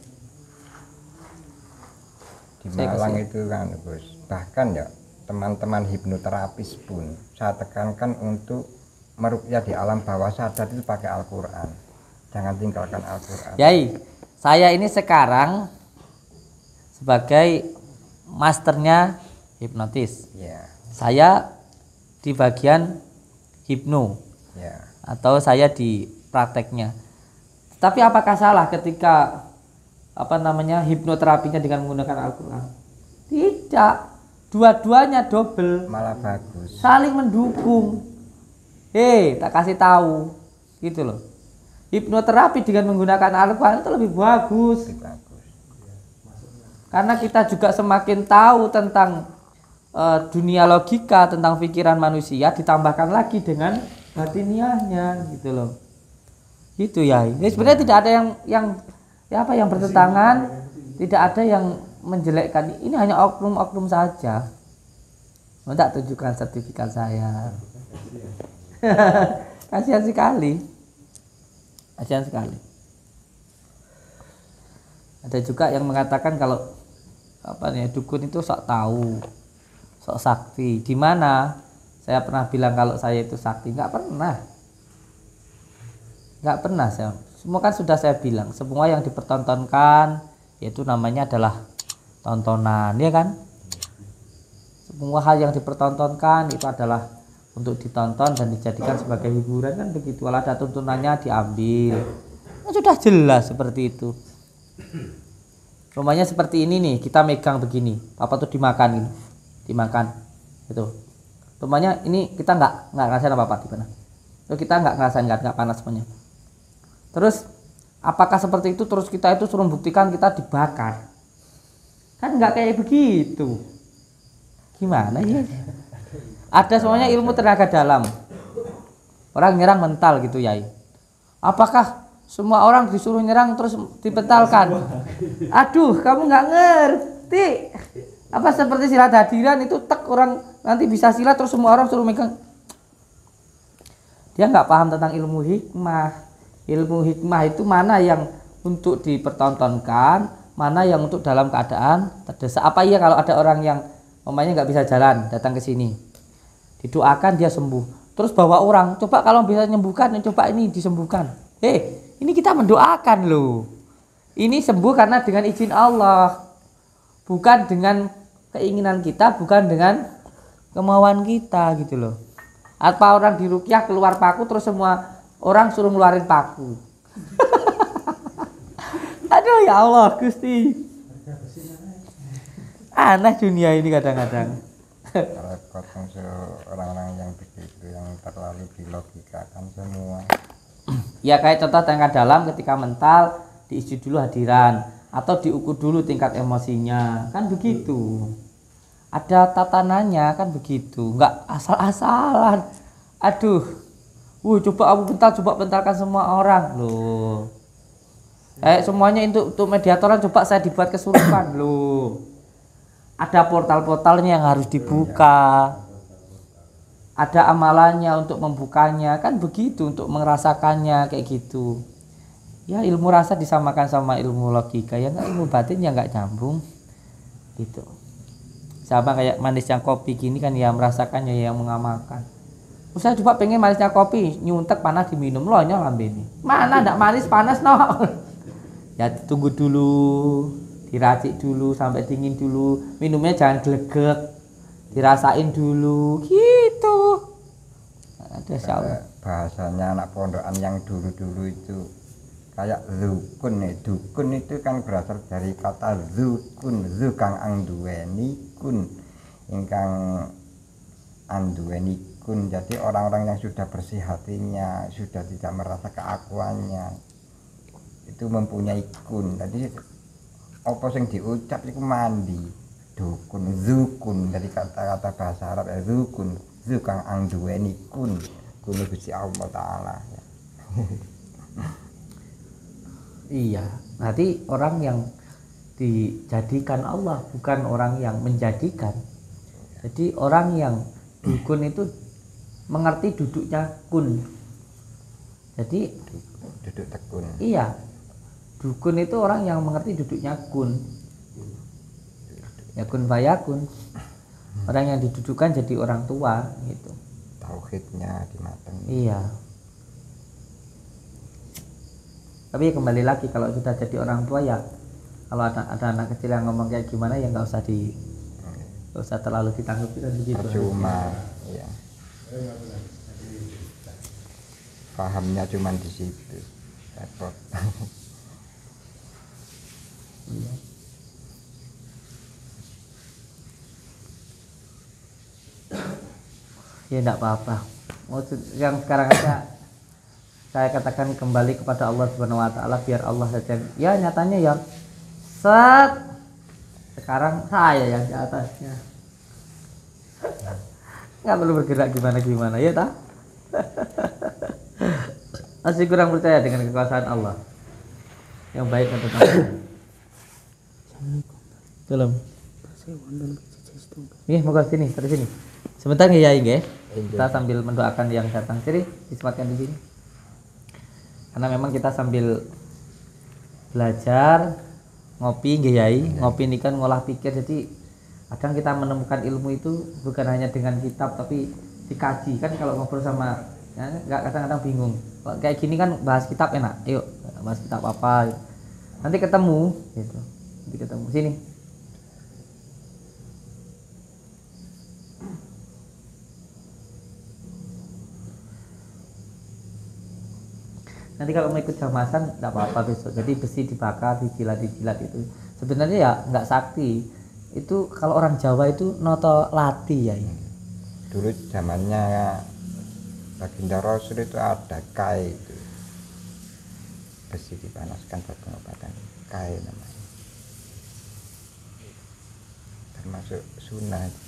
Di Malang itu kan Gus, bahkan ya teman-teman hipnoterapis pun saya tekankan untuk meruqyah di alam bawah sadar itu pakai Al-Quran. Jangan tinggalkan Al-Quran. Yai, saya ini sekarang sebagai masternya hipnotis. Ya. Saya di bagian hipno. Ya. Atau saya di prakteknya. Tapi apakah salah ketika hipnoterapinya dengan menggunakan Al-Quran? Tidak. Dua-duanya double. Malah bagus. Saling mendukung. Tak kasih tahu. Gitu loh. Hipnoterapi dengan menggunakan Al-Quran itu lebih bagus. Karena kita juga semakin tahu tentang dunia logika, tentang pikiran manusia, ditambahkan lagi dengan batiniahnya gitu loh. Itu ya. Ini sebenarnya tidak ada yang bertentangan, tidak ada yang menjelekkan. Ini hanya oknum-oknum saja. Mau tak tunjukkan sertifikat saya. Kasihan sekali. Kasihan sekali. Ada juga yang mengatakan kalau dukun itu sok tahu, sok sakti. Di mana saya pernah bilang kalau saya itu sakti? Enggak pernah saya. Semua kan sudah saya bilang, semua yang dipertontonkan yaitu namanya adalah tontonan, ya kan? Semua hal yang dipertontonkan itu adalah untuk ditonton dan dijadikan sebagai hiburan, kan begitu. Kalau ada tuntunannya diambil. Nah, sudah jelas seperti itu. Rumahnya seperti ini nih, kita megang begini, apa tuh dimakan gitu, dimakan, itu. Rumahnya ini kita nggak ngerasain apa-apa di mana. Terus kita nggak ngerasain nggak panas semuanya. Terus apakah seperti itu terus kita itu suruh buktikan kita dibakar? Kan nggak kayak begitu. Gimana ya? Ada semuanya ilmu tenaga dalam. Orang nyerang mental gitu ya. Apakah semua orang disuruh nyerang terus dipentalkan? Aduh, kamu nggak ngerti. Apa seperti silat hadiran itu tek orang nanti bisa silat terus semua orang suruh megang. Dia nggak paham tentang ilmu hikmah. Ilmu hikmah itu mana yang untuk dipertontonkan, mana yang untuk dalam keadaan terdesak. Apa iya kalau ada orang yang umpamanya nggak bisa jalan datang ke sini, didoakan dia sembuh. Terus bawa orang, coba kalau bisa menyembuhkan, coba ini disembuhkan. Ini kita mendoakan loh. Ini sembuh karena dengan izin Allah, bukan dengan keinginan kita, bukan dengan kemauan kita gitu loh. Apa orang diruqyah keluar paku terus semua orang suruh ngeluarin paku. Aduh ya Allah Gusti. Aneh dunia ini kadang-kadang. Repot orang-orang yang begitu, yang terlalu dilogikakan semua. Ya kayak contoh tenaga dalam ketika mental diisi dulu hadiran atau diukur dulu tingkat emosinya, kan begitu. Ada tatanannya kan begitu, nggak asal-asalan. Aduh. Coba aku coba pentalkan semua orang loh. Semuanya untuk mediatoran coba saya dibuat kesurupan loh. Ada portal-portalnya yang harus dibuka. Ada amalannya untuk membukanya, kan begitu, untuk merasakannya kayak gitu. Ya ilmu rasa disamakan sama ilmu logika, ya nggak, ilmu batin ya nggak nyambung. Gitu. Sama kayak manisnya kopi gini kan ya merasakannya yang mengamalkan. Saya coba pengen manisnya kopi, nyuntek panas diminum loh lambene. Mana ndak manis panas no. Ya tunggu dulu, diracik dulu sampai dingin dulu. Minumnya jangan gelegek, dirasain dulu gitu. Ada insyaallah. Bahasanya anak pondokan yang dulu-dulu itu kayak zukun nih. Dukun itu kan berasal dari kata zukun, zukang angduweni kun, ingkang anduweni. Jadi orang-orang yang sudah bersih hatinya, sudah tidak merasa keakuannya, itu mempunyai kun. Jadi apa yang diucap itu mandi, dukun, zukun, dari kata-kata bahasa Arab ya zukun, zukang angduweni kun Gusti Allah Ta'ala. Iya, nanti orang yang dijadikan Allah, bukan orang yang menjadikan. Jadi orang yang dukun itu mengerti duduknya kun. Jadi duduk tekun. Iya. Dukun itu orang yang mengerti duduknya kun. Ya kun fayakun. Orang yang didudukan jadi orang tua gitu. Tauhidnya dimateng. Iya. Tapi kembali lagi kalau sudah jadi orang tua ya, kalau ada anak kecil yang ngomong kayak gimana ya nggak usah terlalu ditanggapi dan begitu. Cuma ya. Pahamnya cuma di situ. Repot. Iya. Ya enggak apa-apa. Yang sekarang aja saya katakan kembali kepada Allah Subhanahu wa taala, biar Allah saja. Ya nyatanya ya sekarang saya yang di atasnya. Nggak perlu bergerak gimana ya tak. Masih kurang percaya dengan kekuasaan Allah yang baik untuk kita. Belum. Nih, mau ke sini, dari sini. Sebentar ya, nggih. Kita sambil mendoakan yang datang. Sini, disematkan di sini. Karena memang kita sambil belajar ngopi nggih Yai. Ngopi ini kan ngolah pikir, jadi kadang kita menemukan ilmu itu bukan hanya dengan kitab tapi dikaji. Kan kalau ngobrol sama ya, kadang-kadang bingung. Kalau kayak gini kan bahas kitab enak. Yuk, bahas kitab apa. Nanti ketemu gitu. Nanti ketemu sini. Nanti kalau mau ikut jamasan enggak apa-apa besok. Jadi besi dibakar, dijilat itu. Sebenarnya ya enggak sakti. Itu kalau orang Jawa itu noto lati ya. Dulu zamannya Baginda Rasul itu ada kai itu. Besi dipanaskan buat pengobatan. Kai namanya. Termasuk sunnah itu.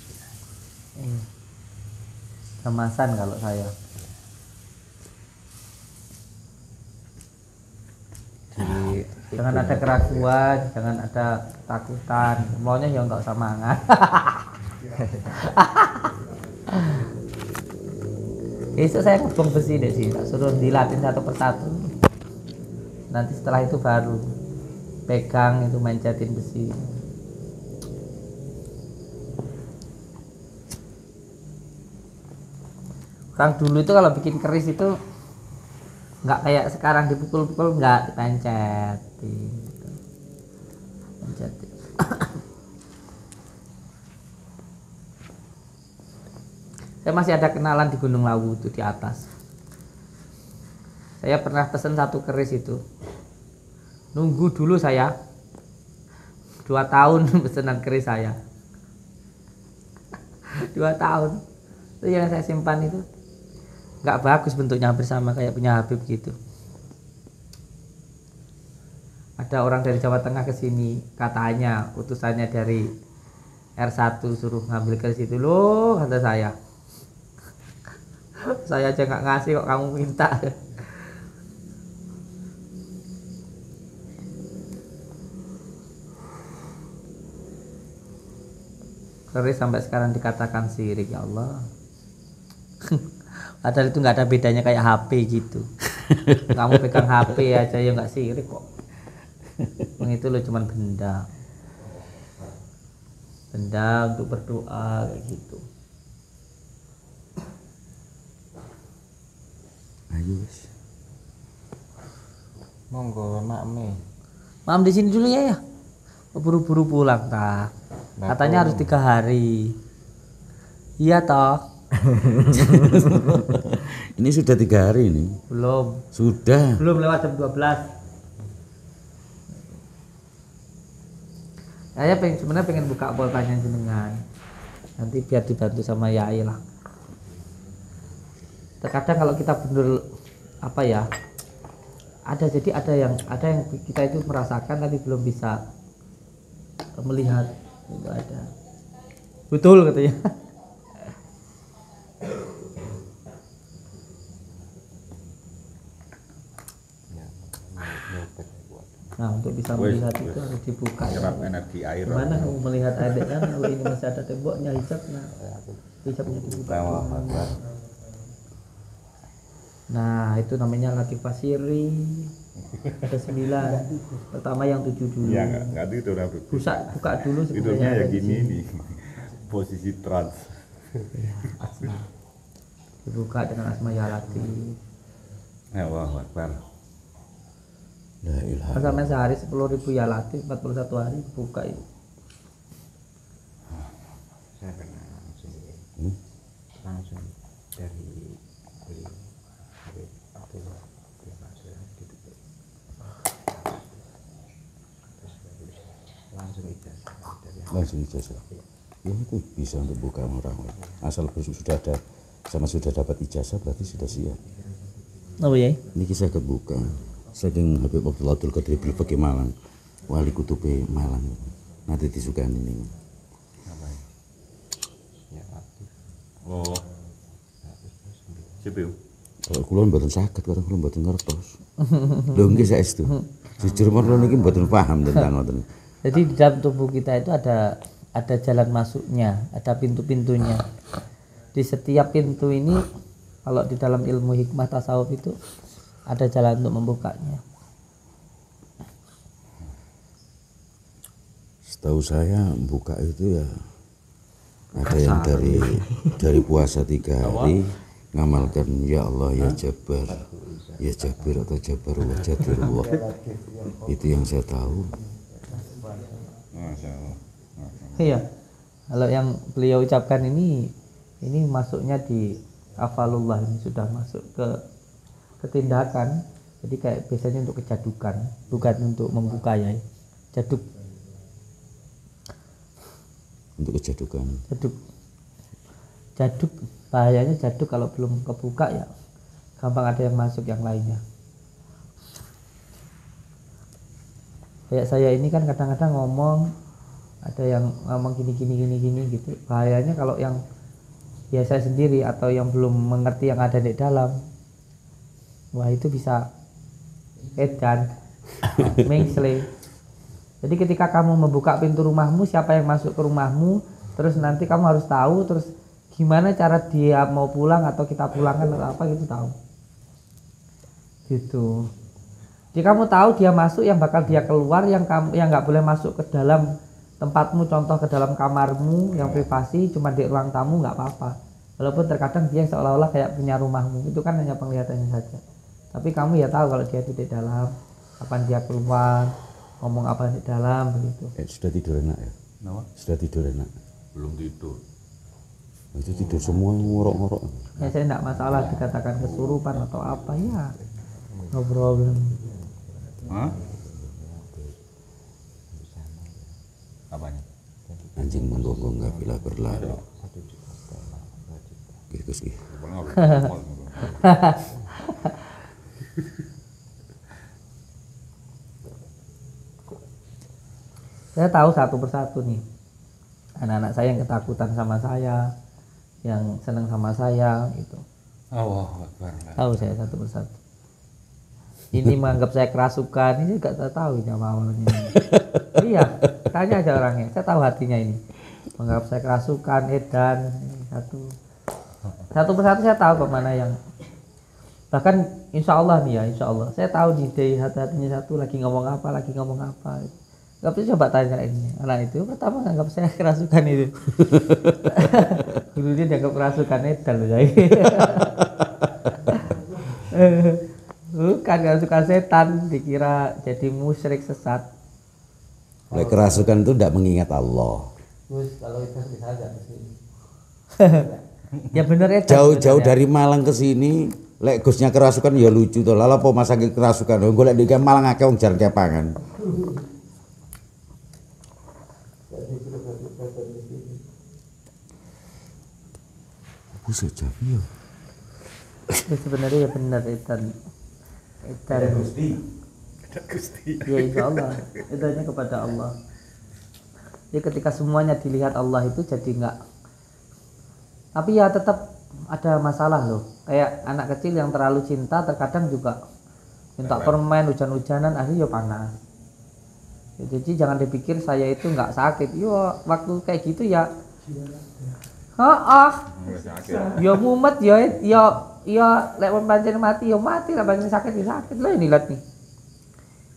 Jamasan kalau saya. Jangan ada keraguan, jangan ada ketakutan. Maunya ya enggak usah mangan. Besok saya ngebong besi deh sih, tak suruh dilatin satu persatu. Nanti setelah itu baru pegang itu manjatin besi. Orang dulu itu kalau bikin keris itu nggak kayak sekarang dipukul-pukul, nggak dipencetin gitu. Pencetin. Saya masih ada kenalan di Gunung Lawu itu di atas. Saya pernah pesen satu keris itu. Nunggu dulu saya 2 tahun pesanan keris saya. 2 tahun. Itu yang saya simpan itu nggak bagus bentuknya, hampir sama kayak punya Habib gitu. Ada orang dari Jawa Tengah ke sini, katanya utusannya dari R1 suruh ngambil keris itu. Loh, kata saya. Saya aja nggak ngasih kok kamu minta. Keris sampai sekarang dikatakan syirik, ya Allah. Padahal itu nggak ada bedanya kayak HP gitu. Kamu pegang HP aja ya nggak sirik kok. Itu lo cuman benda untuk berdoa kayak gitu. Ayo. Monggo makme. Mam di sini dulu ya. Buru-buru pulang tak. Katanya harus 3 hari. Iya toh. Ini sudah 3 hari ini. Belum. Sudah. Belum lewat jam 12. Saya sebenarnya pengen buka pulpanya jenengan. Nanti biar dibantu sama Yai lah. Terkadang kalau kita bener apa ya? Jadi ada yang kita itu merasakan tapi belum bisa melihat. Itu ada. Betul katanya. Nah, untuk bisa melihat itu harus dibuka. Menyerap energi air. Gimana kamu melihat air kan? Kalau ini masih ada temboknya, hijabnya dibuka. Nah, itu namanya latifah siri. Ada 9. Pertama yang 7 dulu. Iya, enggak itu udah Buka dulu hidupnya ya ada di gini sini. nih. Posisi trans. Ya, asma. Dibuka dengan asma ya latif. Allahu Akbar. La ilaha. Sampai sehari 10.000 ya latif, 41 hari buka itu. Saya pernah langsung dari beliau Habib Abdullah bin Mas'ud gitu. Terus langsung ijazah dari Langsung ijazah. Ya itu bisa untuk buka orang. Asal sudah ada sudah dapat ijazah berarti sudah siap. Oh ya. Ini kisah kebuka. Saking Habib Abdullah Abdul Qadir bil Fakih Malang, wali kutube Malang. Nanti disukani ini. ya aktif. Oh. CPU. Kalau kula mboten saged, kadang kula mboten ngertos. Lho nggih saestu. Jujur kula niki mboten paham tentang ngoten. Jadi di dalam tubuh kita itu ada jalan masuknya, ada pintu-pintunya. Di setiap pintu ini kalau di dalam ilmu hikmah tasawuf itu ada jalan untuk membukanya. Setahu saya buka itu ya ada yang dari puasa 3 hari ngamalkan ya Allah ya Jabbar ya Jabir atau Jabbar wa Jadirullah. Itu yang saya tahu. Iya. Kalau yang beliau ucapkan ini masuknya di afalullah, ini sudah masuk ke tindakan. Jadi kayak biasanya untuk kejadukan, bukan untuk membuka ya. Jaduk. Untuk kejadukan. Jaduk bahayanya jaduk kalau belum kebuka ya gampang ada yang masuk yang lainnya. Kayak saya ini kan kadang-kadang ngomong, ada yang ngomong gini gitu. Bahayanya kalau yang ya saya sendiri atau yang belum mengerti yang ada di dalam, wah itu bisa edan mengsle. Jadi ketika kamu membuka pintu rumahmu, siapa yang masuk ke rumahmu, terus nanti kamu harus tahu terus gimana cara dia mau pulang atau kita pulangkan atau apa gitu, tahu gitu. Jadi kamu tahu dia masuk, yang bakal dia keluar, yang nggak boleh masuk ke dalam tempatmu, contoh ke dalam kamarmu yang privasi, cuma di ruang tamu nggak apa-apa. Walaupun terkadang dia seolah-olah kayak punya rumahmu, itu kan hanya penglihatannya saja. Tapi kamu ya tahu kalau dia itu di dalam, kapan dia keluar, ngomong apa di dalam begitu. Sudah tidur enak ya? Kenapa? Sudah tidur enak. Belum tidur. Itu tidur semua ngorok-ngorok. Ya saya tidak masalah dikatakan kesurupan atau apa ya, no problem. Hah? Apanya? Anjing menggonggong nggak bila berlari. Gitu sih. Saya tahu satu persatu nih anak-anak saya yang ketakutan sama saya, yang senang sama saya gitu. Allahu Akbar. Tahu saya satu persatu. Ini menganggap saya kerasukan, ini juga saya tahu ini awalnya. Iya, tanya aja orangnya. Saya tahu hatinya ini. Menganggap saya kerasukan, edan, satu persatu saya tahu kemana yang. Bahkan insya Allah nih ya, insya Allah saya tahu di hati-hatinya satu lagi ngomong apa. Gak bisa coba tanya ini. Anak itu pertama nganggap saya kerasukan itu. Dulu dia dianggap kerasukan edan loh saya. Bukan kerasukan setan, dikira jadi musyrik sesat. Lek kerasukan itu tidak mengingat Allah. Gus, kalau itu bisa agak kesini. Ya bener ya. Jauh-jauh dari Malang ke sini, lek Gusnya kerasukan ya lucu tuh. Lala po masa kerasukan, gue lek di Malang akeh wong jalan kepangan. Bisa jadi ya. Sebenarnya ya benar edan. Gusti. Ya insya Allah, edannya kepada Allah. Jadi ketika semuanya dilihat Allah itu jadi enggak. Tapi ya tetap ada masalah loh. Kayak anak kecil yang terlalu cinta terkadang juga minta permen, hujan-hujanan, akhirnya ya panas. Ya, jadi jangan dipikir saya itu enggak sakit. Yo waktu kayak gitu ya. Ya mumet ya lek pancen mati ya mati, lah pancen sakit ya sakit. Lah ini lihat nih.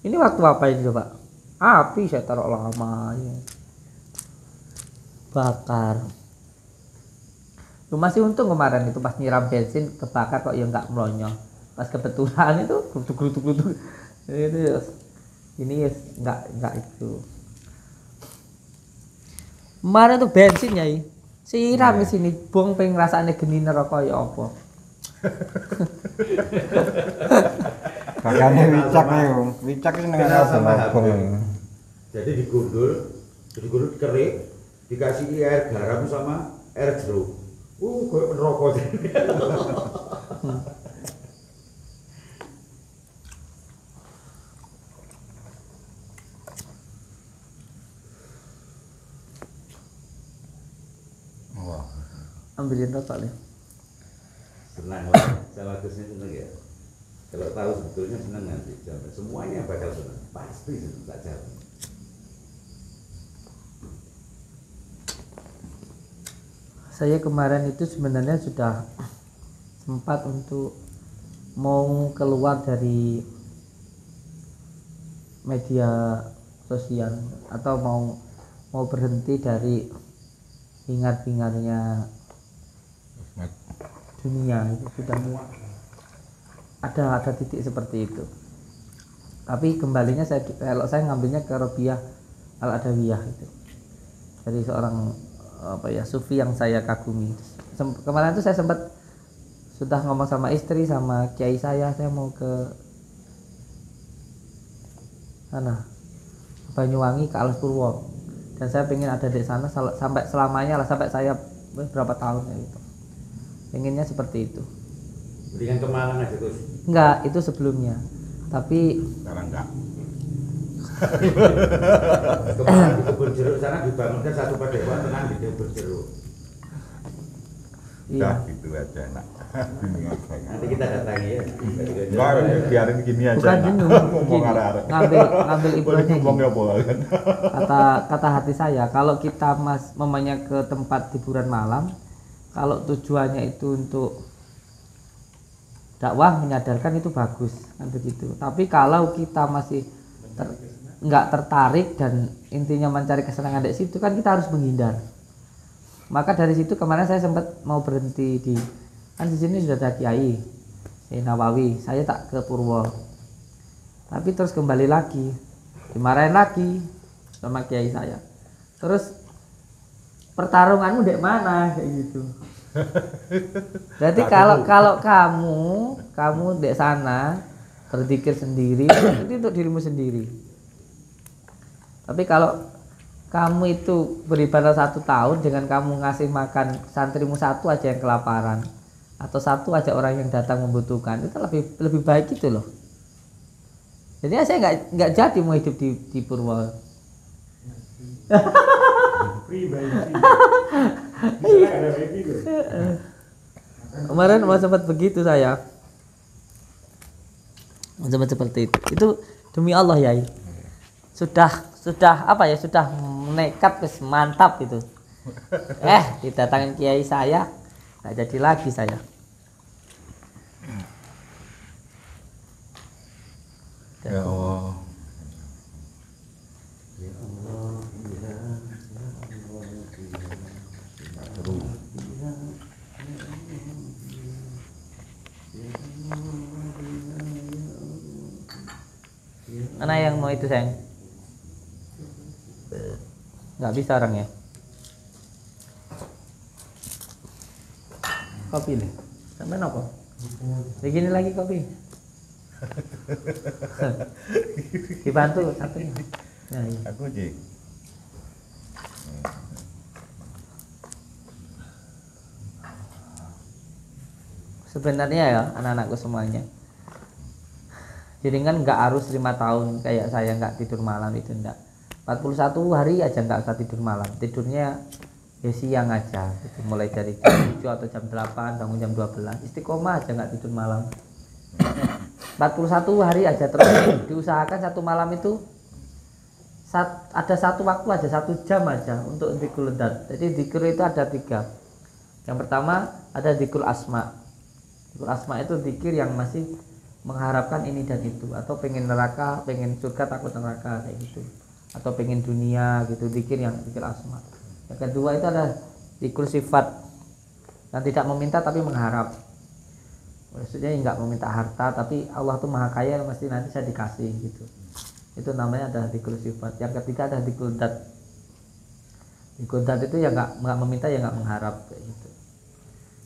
Ini waktu apa ini coba? Api saya taruh lama ya. Bakar. Lu masih untung kemarin itu pas nyiram bensin kebakar kok ya enggak melonyo. Pas kebetulan itu grutuk-grutuk. Itu ini enggak itu. Kemarin tuh bensin ya. Siram di sini bong pengen rasane geni neraka ya apa. Makanya wicak itu dengan apa bong. Jadi digundul kerik, dikasih air garam sama air jeruk. Kayak neraka sih. Ambilin rokok nih. Tenang lah. Cawagusnya seneng ya. Kalau tahu sebetulnya seneng nanti jawab. Semuanya bakal seneng. Pasti seneng tak jawab. Saya kemarin itu sebenarnya sudah sempat untuk mau keluar dari media sosial atau mau berhenti dari hingar-bingarnya dunia. Itu sudah ada titik seperti itu. Tapi kembalinya kalau saya ngambilnya ke Robiah Al-Adawiyah itu dari seorang sufi yang saya kagumi. Kemarin itu saya sempat sudah ngomong sama istri sama kiai saya mau ke sana Banyuwangi ke Alas Purwo, dan saya pengen ada di sana sampai selamanya lah, sampai saya berapa tahun ya gitu. Pengennya seperti itu. Mendingan ke Malang aja Gus. Enggak, itu sebelumnya. Tapi Sekarang enggak. Kemarin di kebun jeruk sana dibangunkan satu padepokan tenang di kebun jeruk. iya. Udah gitu aja enak. Gini aja. Nanti kita datangi ya. Enggak, biarin gini aja. Bukan enak. jenuh, Ngomong gini. arah-arah. Ngambil ibrahnya Ngomong gini. ya boleh kan. Kata hati saya, kalau kita memangnya ke tempat hiburan malam, kalau tujuannya itu untuk dakwah menyadarkan itu bagus kan begitu. Tapi kalau kita masih nggak tertarik dan intinya mencari kesenangan di situ, kan kita harus menghindar. Maka dari situ kemarin saya sempat mau berhenti kan di sini sudah ada Kiai Nawawi, saya tak ke Purwo. Tapi terus kembali lagi, dimarahin lagi sama Kiai saya. Terus pertarunganmu di mana kayak gitu. Jadi kalau kamu di sana berzikir sendiri, itu untuk dirimu sendiri. Tapi kalau kamu itu beribadah 1 tahun dengan kamu ngasih makan santrimu 1 aja yang kelaparan, atau 1 aja orang yang datang membutuhkan, itu lebih baik gitu loh. Jadi saya nggak jadi mau hidup di Purwo. Kemarin mau sempat begitu saya. Sempat seperti itu. Itu demi Allah ya. Sudah apa ya? Sudah nekat, wis mantap itu. Didatangin kiai saya, nggak jadi lagi saya. Ya Allah. Mana yang mau itu sayang? Nggak bisa orangnya. Kopi deh. Sampai apa? Begini lagi kopi. Dibantu satunya. Nah, iya. Aku Ji. Sebenarnya ya anak-anakku semuanya, jadi kan nggak harus 5 tahun kayak saya nggak tidur malam, itu enggak. 41 hari aja nggak usah tidur malam, tidurnya ya siang aja gitu. Mulai dari jam 7 atau jam 8 bangun jam 12, istiqomah aja nggak tidur malam. 41 hari aja, terus diusahakan 1 malam itu ada 1 waktu aja, 1 jam aja untuk dzikir ledat. Jadi dzikir itu ada 3. Yang pertama ada dzikir asma. Dzikir asma itu dzikir yang masih mengharapkan ini dan itu, atau pengen neraka, pengen surga, takut neraka kayak gitu, atau pengen dunia gitu, dzikir yang dzikir asma. Yang kedua itu ada dzikir sifat, yang tidak meminta tapi mengharap. Maksudnya nggak meminta harta, tapi Allah tuh maha kaya, mesti nanti saya dikasih gitu. Itu namanya ada dzikir sifat. Yang ketiga ada dzikir dzat. Dzikir dzat itu ya nggak meminta, ya nggak mengharap kayak gitu.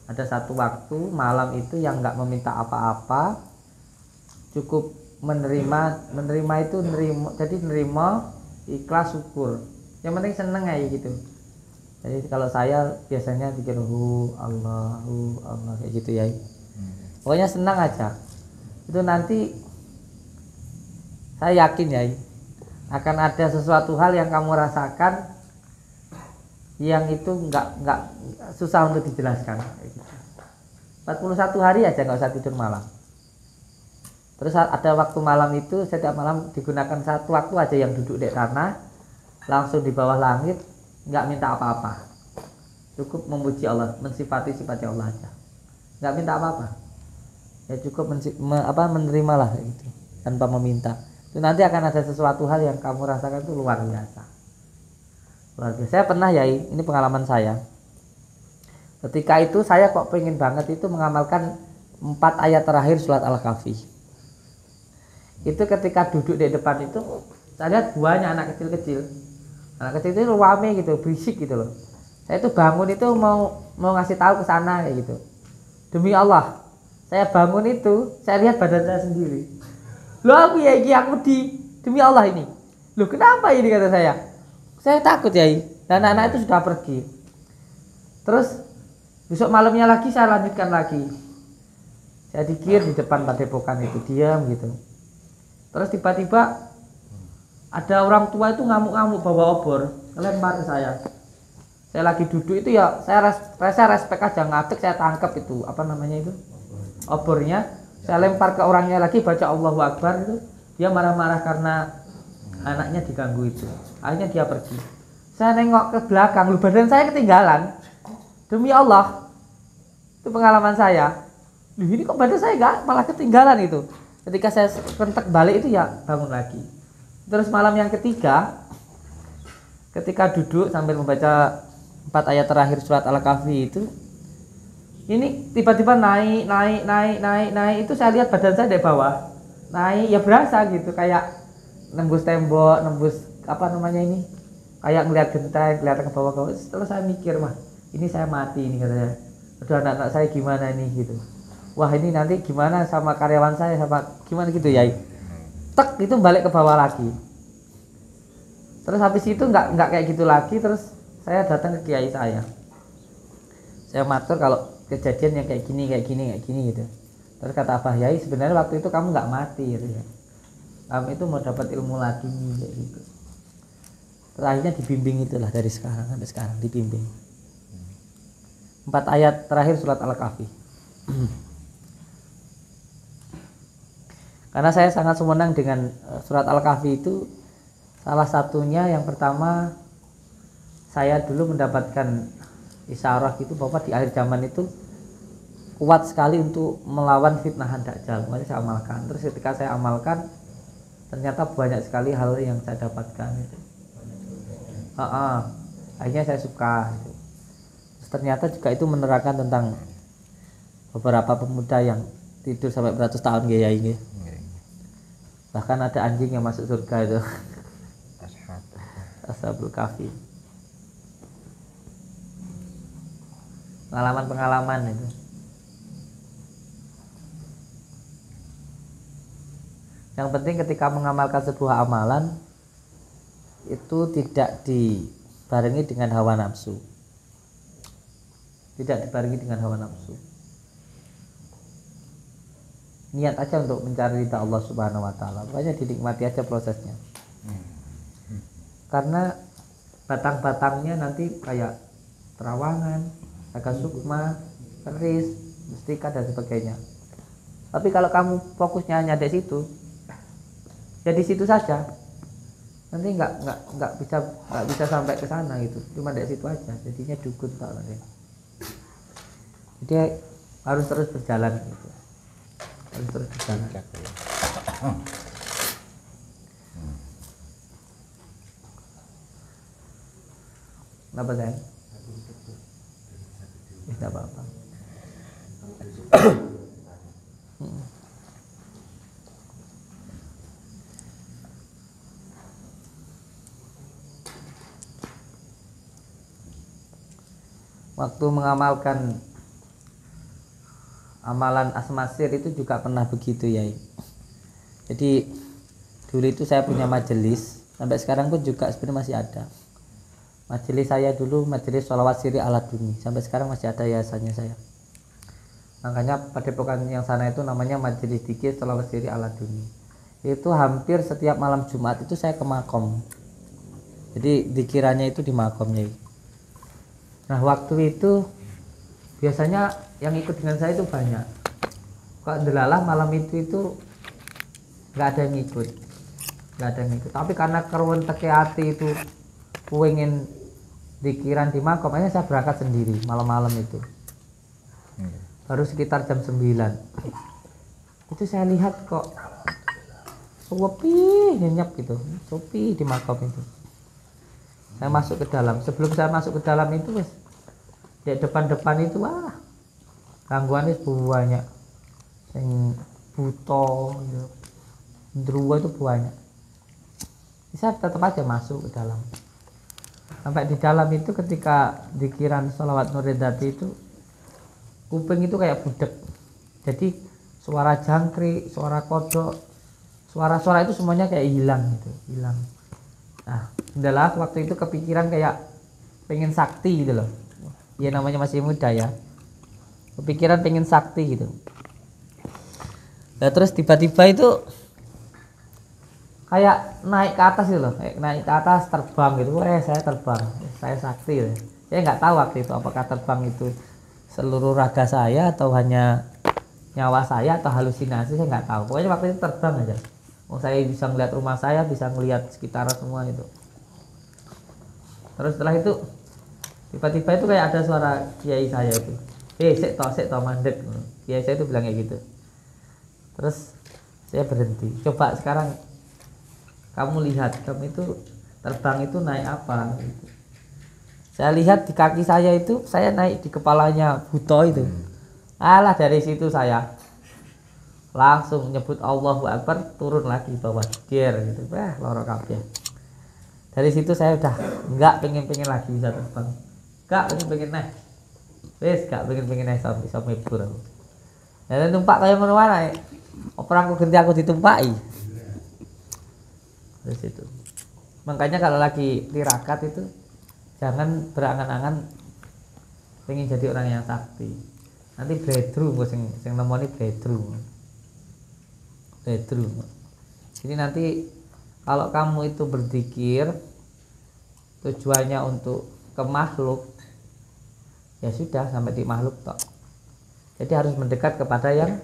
Ada 1 waktu malam itu yang nggak meminta apa-apa, cukup menerima itu nerima, ikhlas, syukur. Yang penting seneng aja gitu. Jadi kalau saya biasanya dzikir Allahu Allah kayak gitu ya. Pokoknya senang aja. Itu nanti saya yakin ya, akan ada sesuatu hal yang kamu rasakan yang itu nggak susah untuk dijelaskan. 41 hari aja nggak usah tidur malam. Terus ada waktu malam itu setiap malam digunakan satu waktu aja yang duduk di tanah langsung di bawah langit, nggak minta apa-apa, cukup memuji Allah, mensifati sifatnya Allah aja, nggak minta apa-apa, ya cukup menerima lah itu tanpa meminta. Itu nanti akan ada sesuatu hal yang kamu rasakan itu luar biasa. Luar biasa. Saya pernah Yai, ini pengalaman saya. Ketika itu saya kok pengen banget itu mengamalkan 4 ayat terakhir surat Al-Kahfi. Itu ketika duduk di depan itu saya lihat banyak anak kecil-kecil. Anak kecil itu rame gitu, berisik gitu loh. Saya itu bangun itu mau ngasih tahu ke sana kayak gitu. Demi Allah, saya bangun itu, saya lihat badan saya sendiri. Loh aku ya aku demi Allah ini. Loh kenapa ini kata saya? Saya takut Yai. Dan anak-anak itu sudah pergi. Terus besok malamnya lagi saya lanjutkan lagi. Saya dikir di depan padepokan itu diam gitu. Terus tiba-tiba ada orang tua itu ngamuk-ngamuk bawa obor, lempar ke saya. Saya lagi duduk itu ya, saya respek aja, ngadek saya tangkap itu, apa namanya itu? Obornya. Saya lempar ke orangnya lagi, baca Allahu Akbar itu. Dia marah-marah karena anaknya diganggu itu. Akhirnya dia pergi. Saya nengok ke belakang, lu badan saya ketinggalan. Demi Allah. Itu pengalaman saya. Loh ini kok badan saya enggak malah ketinggalan itu. Ketika saya rentek balik itu ya bangun lagi. Terus malam yang ketiga, ketika duduk sambil membaca 4 ayat terakhir surat Al-Kahfi itu, ini tiba-tiba naik itu saya lihat badan saya dari bawah naik ya berasa gitu kayak nembus tembok, nembus apa namanya ini, kayak ngeliat genteng, kelihatan ke bawah. Setelah saya mikir, wah ini saya mati ini katanya. Aduh anak-anak saya gimana nih gitu. Wah ini nanti gimana sama karyawan saya sama gimana gitu ya. Tek itu balik ke bawah lagi. Terus habis itu nggak kayak gitu lagi. Terus saya datang ke kiai saya. Saya matur kalau kejadian yang kayak gini gitu. Terus kata Abah Yai sebenarnya waktu itu kamu nggak mati gitu ya. Kamu itu mau dapat ilmu lagi kayak gitu. Terus akhirnya dibimbing itulah dari sekarang sampai sekarang dibimbing. 4 ayat terakhir surat Al-Kahfi. Karena saya sangat senang dengan surat Al-Kahfi itu. Salah satunya yang pertama, saya dulu mendapatkan isyarah gitu bahwa di akhir zaman itu kuat sekali untuk melawan fitnahan Dajjal. Makanya saya amalkan. Terus ketika saya amalkan, ternyata banyak sekali hal yang saya dapatkan itu. Akhirnya saya suka gitu. Terus ternyata juga itu menerangkan tentang beberapa pemuda yang tidur sampai beratus tahun ya ini. Bahkan ada anjing yang masuk surga itu. Ashabul Kahfi. Pengalaman itu. Yang penting ketika mengamalkan sebuah amalan itu tidak dibarengi dengan hawa nafsu. Tidak dibarengi dengan hawa nafsu. Niat aja untuk mencari ridha Allah Subhanahu wa taala. Makanya dinikmati aja prosesnya. Karena batang-batangnya nanti kayak terawangan, agak sukma, keris, mustika dan sebagainya. Tapi kalau kamu fokusnya hanya di situ, ya di situ saja. Nanti nggak bisa sampai ke sana gitu. Cuma di situ aja. Jadinya dukun tak nanti. Jadi harus terus berjalan gitu. Harus terus berjalan. Kenapa saya? Tidak apa-apa. Waktu mengamalkan amalan asmasir itu juga pernah begitu ya. Jadi dulu itu saya punya majelis, sampai sekarang pun juga sebenarnya masih ada. Majelis saya dulu majelis sholawat siri ala duni, sampai sekarang masih ada yayasannya saya. Makanya padepokan yang sana itu namanya majelis dikir sholawat siri ala duni. Itu hampir setiap malam Jumat itu saya ke makom. Jadi dikirannya itu di makomnya. Nah waktu itu biasanya yang ikut dengan saya itu banyak. Kok delalah malam itu nggak ada yang ikut, tapi karena keruan teke hati itu pengen dikiran di makom, akhirnya saya berangkat sendiri malam-malam itu. Baru sekitar jam 9 itu saya lihat kok sepi, nyenyap gitu, sepi di makom itu. Saya masuk ke dalam. Sebelum saya masuk ke dalam itu wes di depan itu gangguan itu banyak, yang buto gitu, ndruwo itu banyak. Saya tetap aja masuk ke dalam. Sampai di dalam itu ketika dikiran sholawat Nuridati itu kuping itu kayak budek. Jadi suara jangkrik, suara kodok, suara-suara itu semuanya kayak hilang gitu, hilang. Nah, adalah waktu itu kepikiran kayak pengen sakti gitu loh. Ya namanya masih muda ya. Kepikiran pengen sakti gitu. Nah, terus tiba-tiba itu kayak naik ke atas gitu loh, kayak naik ke atas terbang gitu. Saya terbang, saya sakti ya. Saya nggak tahu waktu itu apakah terbang itu seluruh raga saya atau hanya nyawa saya atau halusinasi, saya nggak tahu. Pokoknya waktu itu terbang aja. Saya bisa ngeliat rumah saya, bisa ngeliat sekitaran semua itu. Terus setelah itu tiba-tiba itu kayak ada suara kiai saya itu, sik toh mandek. Kiai saya itu bilang kayak gitu. Terus saya berhenti. Coba sekarang kamu lihat, kamu itu terbang itu naik apa? Gitu. Saya lihat di kaki saya itu, saya naik di kepalanya buto itu. Alah, dari situ saya langsung nyebut Allahu Akbar, turun lagi bawah der gitu. Loro kabeh. Dari situ saya udah enggak pengen lagi bisa terbang. Enggak pengen naik. Wes enggak pengen naik sampai mebur aku. Dan numpak kaya ngono wae. Opera aku ganti aku ditumpaki. Terus itu. Makanya kalau lagi tirakat itu jangan berangan-angan pengen jadi orang yang sakti. Nanti breakthrough gue sing nemoni breakthrough. Jadi nanti kalau kamu itu berzikir tujuannya untuk ke makhluk, ya sudah sampai di makhluk tok. Jadi harus mendekat kepada yang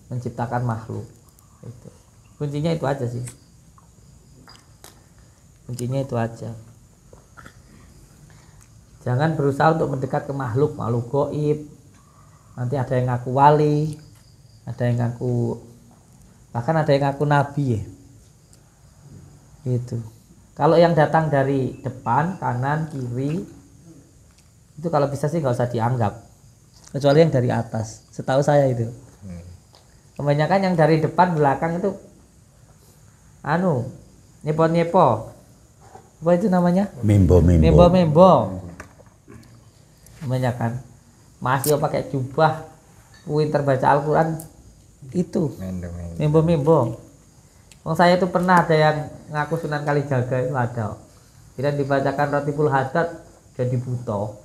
menciptakan makhluk. Itu. Kuncinya itu aja sih. Kuncinya itu aja. Jangan berusaha untuk mendekat ke makhluk gaib. Nanti ada yang ngaku wali, ada yang ngaku, bahkan ada yang ngaku nabi ya. Gitu. Kalau yang datang dari depan, kanan, kiri, itu kalau bisa sih nggak usah dianggap. Kecuali yang dari atas. Setahu saya itu. Kebanyakan yang dari depan, belakang itu nyepo. Apa itu namanya? Membo. Kebanyakan masih pakai jubah, pinter baca Al-Quran itu membo. Saya itu pernah ada yang ngaku Sunan Kalijaga itu ada. Tidak dibacakan Ratibul Haddad jadi buto.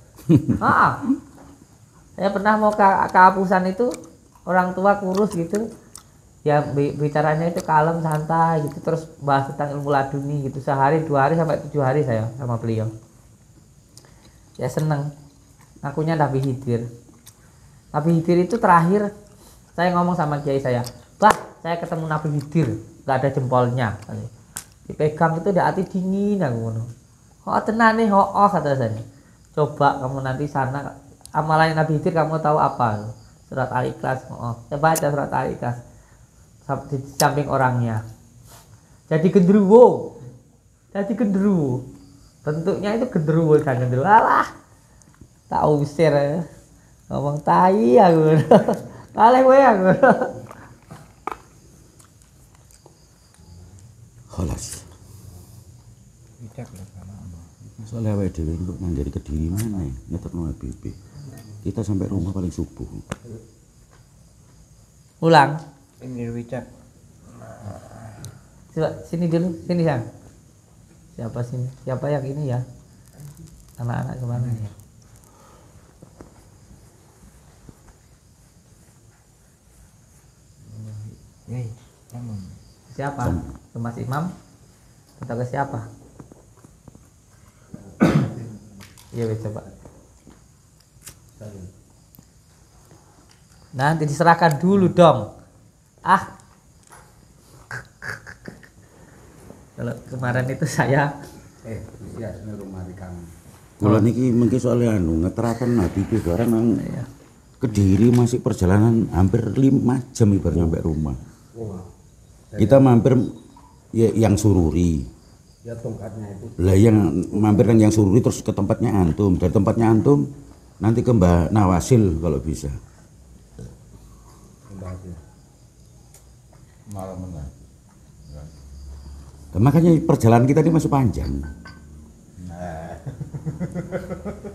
Saya pernah mau ke kehapusan itu, orang tua kurus gitu. Ya bicaranya itu kalem santai gitu, terus bahas tentang ilmu laduni gitu, sehari 2 hari sampai 7 hari saya sama beliau. Ya seneng. Akunya Nabi Khidir itu terakhir saya ngomong sama kiai saya, saya ketemu Nabi Khidir, nggak ada jempolnya, dipegang itu di hati dingin aku. Tenan nih, kata saya. Coba kamu nanti sana amalan Nabi Khidir kamu tahu apa? Surat Al-Ikhlas. Saya baca surat Al-Ikhlas di samping orangnya. Jadi genderuwo. Bentuknya itu genderuwo dan genderuwo. Alah. Tak usir ngomong tai aku. Kaleh kowe aku. Khalas. Soalnya awake dhewe untuk mandiri Kediri mana ya? Ngetokno HBB. Kita sampai rumah paling subuh. Ulang. Ini Wicak. Coba sini dulu, sini Sang. Siapa sini? Siapa yang ini ya? Anak-anak kemana ya? Siapa? Ke Mas Imam atau ke siapa? Iya coba. Nanti diserahkan dulu dong. Ah. Kalau kemarin itu saya Iya, ini rumah di kamu. Kula niki mengki soalnya ngeteraken Nabi barang nang Kediri masih perjalanan hampir 5 jam ibarat nyampe rumah. Kita mampir ya, yang Sururi. Ya tongkatnya itu. Lah yang mampir kan yang Sururi terus ke tempatnya antum. Dari tempatnya antum nanti ke Mbah Nawasil kalau bisa. Malam menang. Dan makanya perjalanan kita ini masih panjang. Nah,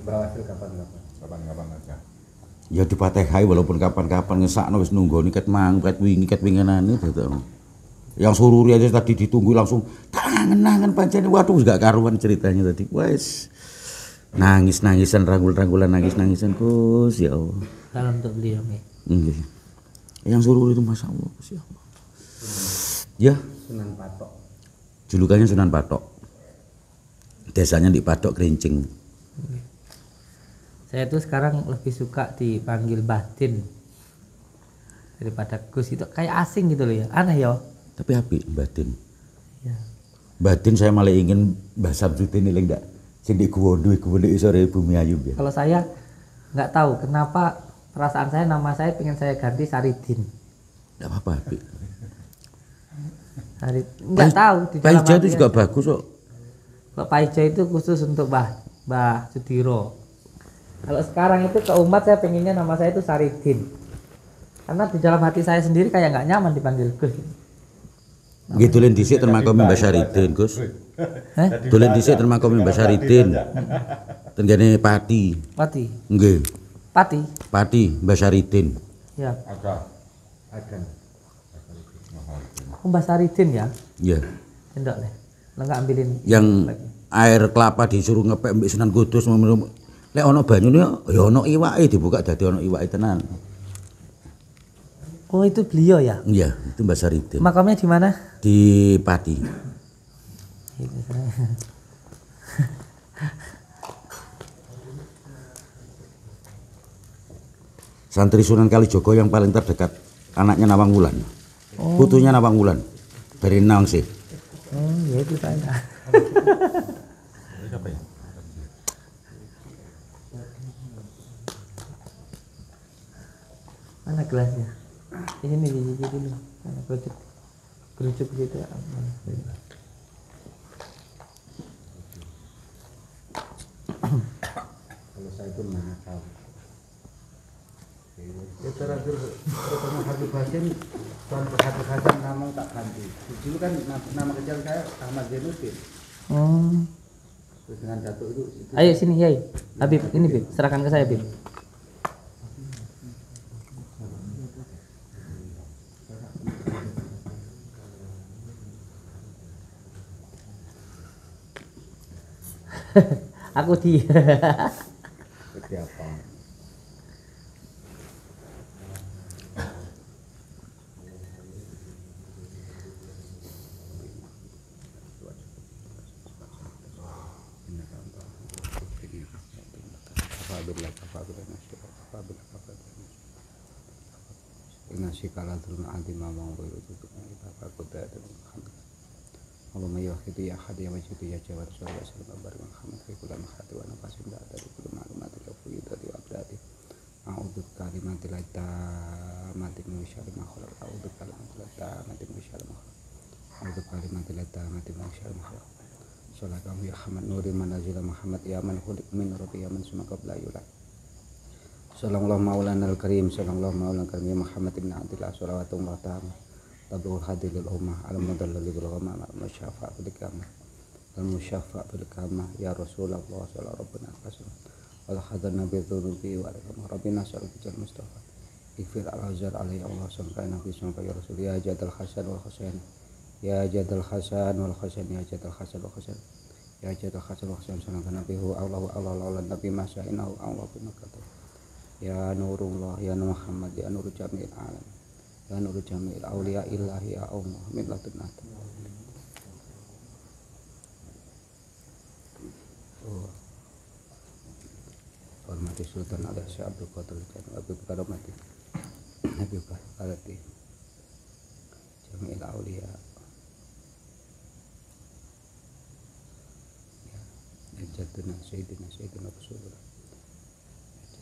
Bawaslu kapan-kapan. kapan-kapan aja. Ya dipatehai walaupun kapan-kapan ngesakno wis nunggoni ket mang, ket winginane gitu. Yang Sururi aja tadi ditunggu langsung tangan pancen waduh gak karuan ceritanya tadi. Wes nangis-nangisan rangkul-rangkulan nangis-nangisan Gus ya Allah. salam untuk beliau nih. Nggih. Yang Sururi itu Masya Allah Gus ya Allah. Ya, Sunan Patok. julukannya Sunan Patok. Desanya di Patok Kerincing. Saya tuh sekarang lebih suka dipanggil Batin daripada Gus, itu kayak asing gitu loh ya, aneh ya. Tapi api batin. Ya. Batin saya malah ingin Mbah Samsudin ini ndak. Sing di Guwondo sore Bumi Ayu ya. Kalau saya nggak tahu kenapa perasaan saya, nama saya pengen saya ganti Saridin. Enggak apa-apa, Api. Nggak tahu di Pak dalam Ijo itu hati juga aja. bagus kok. Kalau Pak Ijo itu khusus untuk Mbah Sudiro. Kalau sekarang itu ke umat saya pengennya nama saya itu Saridin. Karena di dalam hati saya sendiri kayak nggak nyaman dipanggil Gus. Nggih dolen dhisik ten makome Mbah Saridin, Gus. Dolen dhisik ten makome Mbah Saridin. Ten gene Pati. Pati. Nggih. Pati. Pati Mbah Saridin. Ya. Agan. Oh, Mbah Saridin ya. Iya. Endok deh. Lo nggak ambilin Yang lagi. air kelapa disuruh ngepek mbek Sunan Kudus lek ana banyune ya ana iwake dibuka dadi ana iwake tenan. Oh, itu beliau ya. Iya, itu Mbah Saridin. Makamnya di mana? Di Pati. Santri Sunan Kalijogo yang paling terdekat, anaknya Nawang Wulan. Putunya Nawang Wulan dari Nangsih. Oh, ya itu saya. Siapa ya? Mana gelasnya? Ini biji dulu. Mana kerucuk gitu ya. Kalau saya itu mana tahu. Ya terakhir pertama Habib Hasim, Habib Hasan ngomong tak ganti. Dulu kan nama kecil saya Ahmad Zainuddin. Terus dengan Datuk itu. Ayo sini, Yai. Habib, ini Bib, serahkan ke saya, Bib. Aku dia. Seperti apa? Nasi kala turun anti mamang baru tutup kita pakuta dan Allahumma ya wahidu ya ahad ya wajidu ya jawad sallallahu alaihi wasallam barik Muhammad fi kulli mahati wa nafasin da dari kulli ma'lumati wa fuyudati wa abdati a'udzu kalimati la tamati min syarri ma khalaq a'udzu kalimati la tamati min syarri ma khalaq a'udzu kalimati la tamati min syarri ma khalaq sallallahu ya Muhammad nuri manazil Muhammad ya man khuliq min rabbi ya man suma qabla yulad sallallahu maulana al-karim sallallahu maulana al-karim Muhammad ibn Abdillah sallallahu wa ta'ala tabul hadil al-ummah al-mudallal bil-ghamam al-musyafa' bil-kamah al-musyafa' bil-kamah ya Rasulullah sallallahu rabbana al-qasim wal hadan nabi dhunubi wa alaikam rabbina sallallahu bijal mustafa ifir al-azhar alaihi Allah sallallahu nabi sallallahu ya Rasul ya jadal hasan wal husain ya jadal hasan wal husain ya jadal hasan wal husain ya jadal hasan wal husain sallallahu nabi hu Allah nabi masya'inahu Allah bimakatuh ya nurullah ya Muhammad ya nur jamil alam ya nur jamil auliya illahi ya Allah min ladunna Hormati Sultan Al Syekh Abdul Qadir Habib Karomati Habib Karati Jami'il Aulia ya Jaduna Sayyidina Rasulullah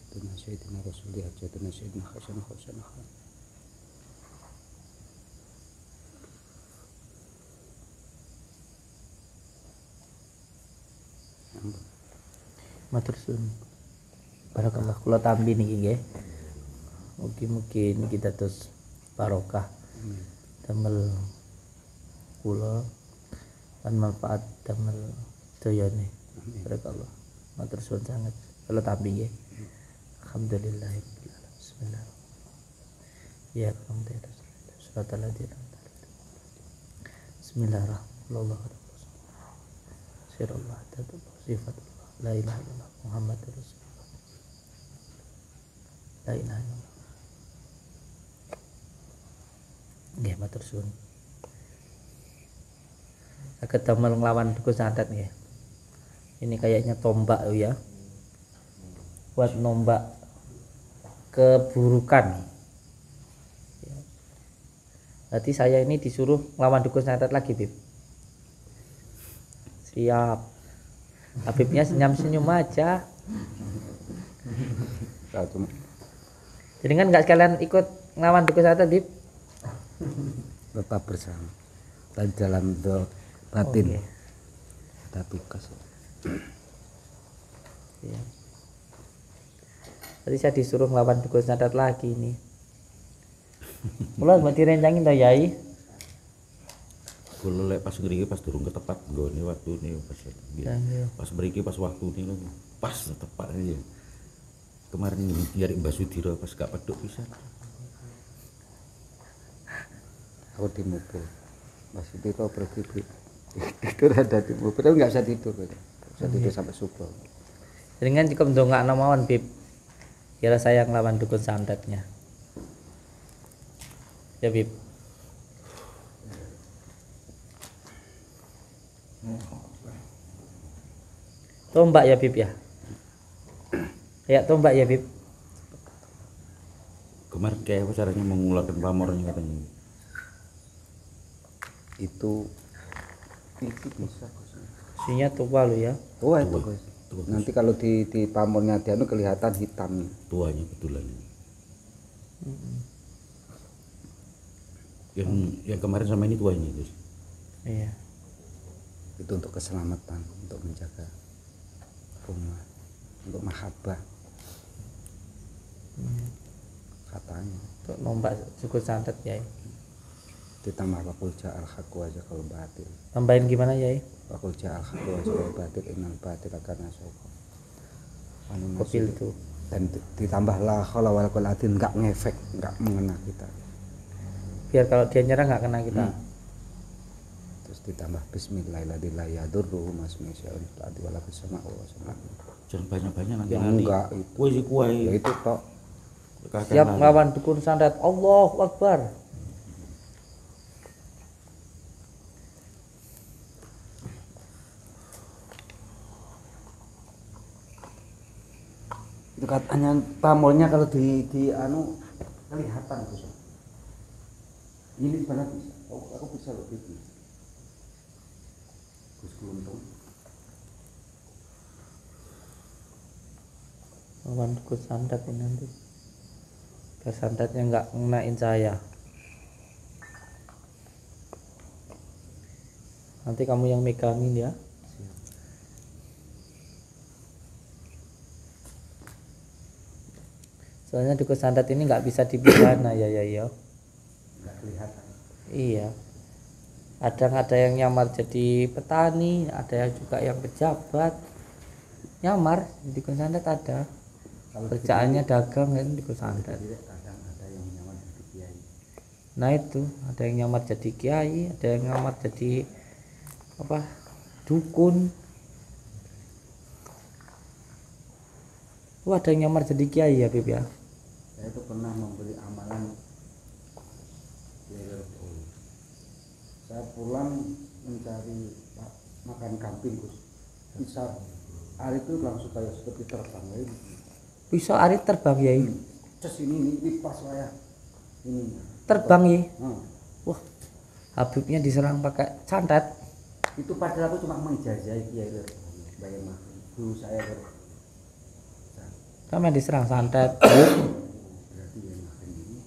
Jaduna Sayyidina Rasulullah Jaduna Sayyidina Hasan Khan matur suwun. Barakallah kula tambi niki nggih. Mugi-mugi niki dados barokah. Damel kula lan manfaat damel dayane. Barakallah. Matur suwun sanget. Kula tambi nggih. Alhamdulillahirabbil alamin. Bismillah. Ya alhamdulillah. Shiratal ladzina Bismillahirrahmanirrahim. Sirullah tatullah sifatullah la ilaha illallah Muhammadur Rasulullah la ilaha illallah. Nggih matur suwun. Saged damel nglawan dukun santet nggih. Ini kayaknya tombak ya. Buat nombak keburukan. Berarti saya ini disuruh nglawan dukun santet lagi, Bib. Siap. Habibnya senyum-senyum aja. Jadi kan nggak sekalian ikut ngelawan dukun santet, Bib? tetap bersama dan dalam batin. Okay. Ada tugas. Ya. Tadi saya disuruh ngelawan dukun santet lagi nih. Mulai mau direncangin dah Yai. Kula lek pas ngriki pas durung ketepat nggone waktune pas pas mriki pas waktune pas tepat ya. Kemarin nyari Mbah Sudira pas gak peduk pisan. Aku di mobil. Mas itu kau pergi tidur ada di mobil, tapi nggak bisa tidur, bisa tidur sampai subuh. Dengan cukup ndongakno mawon, Bib. Kira saya nglawan dukun santetnya. Ya, Bib. Tombak ya, Bib ya. Kayak tombak ya, Bib. Kemarin kayak apa caranya mengeluarkan pamornya katanya? Itu bisa. Isinya tua lo ya. Tua itu, Gus. Nanti kalau di pamornya dia itu kelihatan hitam. Tuanya betulan. Yang kemarin sama ini tuanya, Gus. Iya. Itu untuk keselamatan, untuk menjaga rumah, untuk mahabbah. Katanya. Untuk nombak dukun santet ya. Ditambah wakul ja'al haqqu aja kalau batil. Tambahin gimana ya? Wakul ja'al haqqu aja kalau batil innal batil akan nasoko. Kopil itu. Dan ditambah la haula wala quwwata enggak ngefek, enggak mengena kita. Biar kalau dia nyerang enggak kena kita. Terus ditambah bismillahirrahmanirrahim masmi syai'un fil wala fis sama'i wa sama'. Jangan banyak-banyak nanti. Ya enggak itu. Kuwi sih kuwi. Ya itu tok. Siap ngelawan dukun santet. Allahu Akbar. Itu katanya pamornya kalau di anu kelihatan Gus. Ini sebenarnya bisa. Aku bisa loh gitu. Gus Keluntung. Lawan dukun santet ini nanti. Biar santetnya enggak ngenain saya. Nanti kamu yang megangin ya. Soalnya dukun santet ini nggak bisa dipidana ya. Enggak kelihatan. Iya. Ada yang nyamar jadi petani, ada yang juga yang pejabat. Nyamar di dukun santet ada. Kerjaannya dagang kan dukun santet. Kadang ada yang nyamar jadi kiai. Nah itu, ada yang nyamar jadi kiai, ada yang nyamar jadi apa? Dukun. Ada yang nyamar jadi kiai ya, Bib ya. Saya itu pernah membeli amalan. Saya pulang mencari makan kambing Gus. Bisa hari itu langsung kayak seperti terbang ini. Bisa ari terbang ya. Terus ini pas saya ini. Terbang ya. Hmm. Wah. Habibnya diserang pakai santet. Itu padahal aku cuma menjajahi dia itu. Bagaimana? Guru saya Kami diserang santet. berarti yang makan ini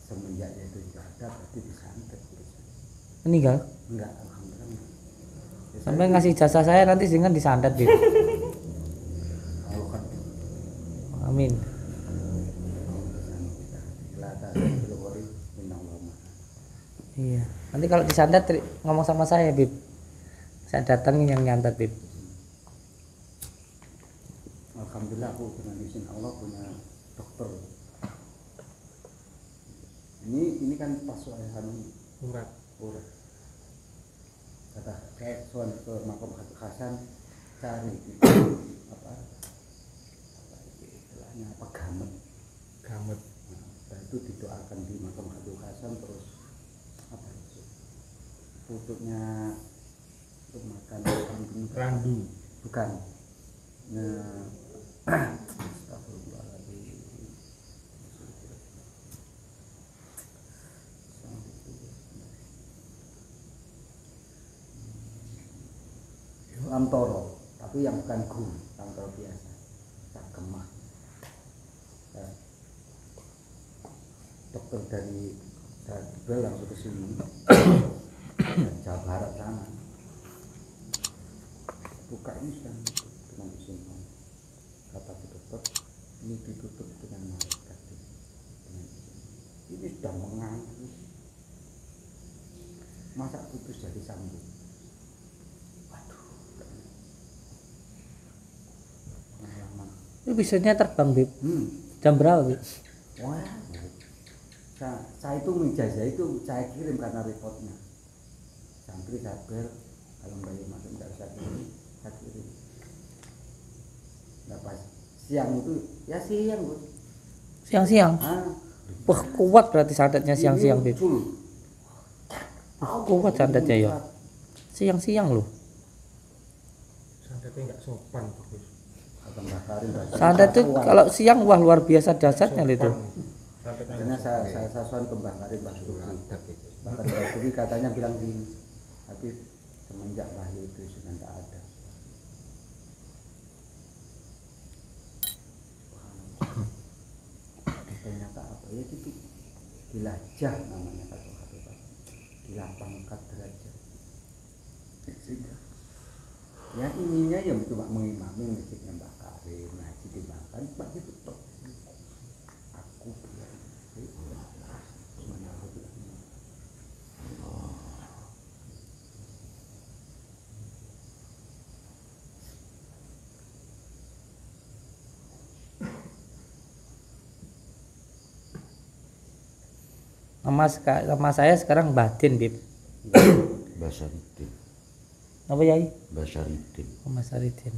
semenjak dia itu tidak ada berarti disantet. Meninggal. Enggak, alhamdulillah. Sampai ngasih jasa saya nanti dengan disantet Bib. Kalau kan Amin. kelihatan berori minang lama. Iya. Nanti kalau disantet ngomong sama saya Bib. Saya datangin yang nyantet Bib. Alhamdulillah aku dengan izin Allah punya dokter. Ini kan pas saya urat. Kata saya soal ke makam Hasan cari apa istilahnya apa gamet. Nah, itu didoakan di makam Hasan terus apa itu pututnya untuk makan randu bukan. Nah, astagfirullahaladzim. Lamtoro, tapi yang bukan gum, lamtoro biasa, tak kemah. Ya. Dokter dari Jabal langsung ke sini, Jawa Barat sana. Buka ini sedang dengan izin Allah. Kata dokter, ini ditutup dengan malaikat. Ini sudah mengantuk. Masa putus jadi sambung? Itu bisanya terbang Bib. Jam berapa Bib? Wah, saya itu menjajah itu saya kirim karena reportnya. Santri Jabel kalau bayar masuk tidak usah kirim, saya kirim. Nah pas siang itu ya siang Bos. Siang-siang. Wah kuat berarti santetnya siang-siang Bib. Kuat santetnya ya. Siang-siang loh. Santetnya nggak sopan bagus. Santet itu kalau siang wah luar biasa dahsyatnya itu. Karena saya soal ke Mbah Karim Mbah Suki katanya bilang gini, tapi semenjak wahyu itu sudah tidak ada. Ternyata apa ya itu dilajah namanya kata dilapangkan derajat. Ya ininya yang cuma mengimami masjidnya Mbak Karim, ngaji dimakan, Pak itu top. Aku bilang, mana aku bilang. Nama saya sekarang Batin Bib. Basaruddin. Apa Yai? Basaruddin. Mas Aridin.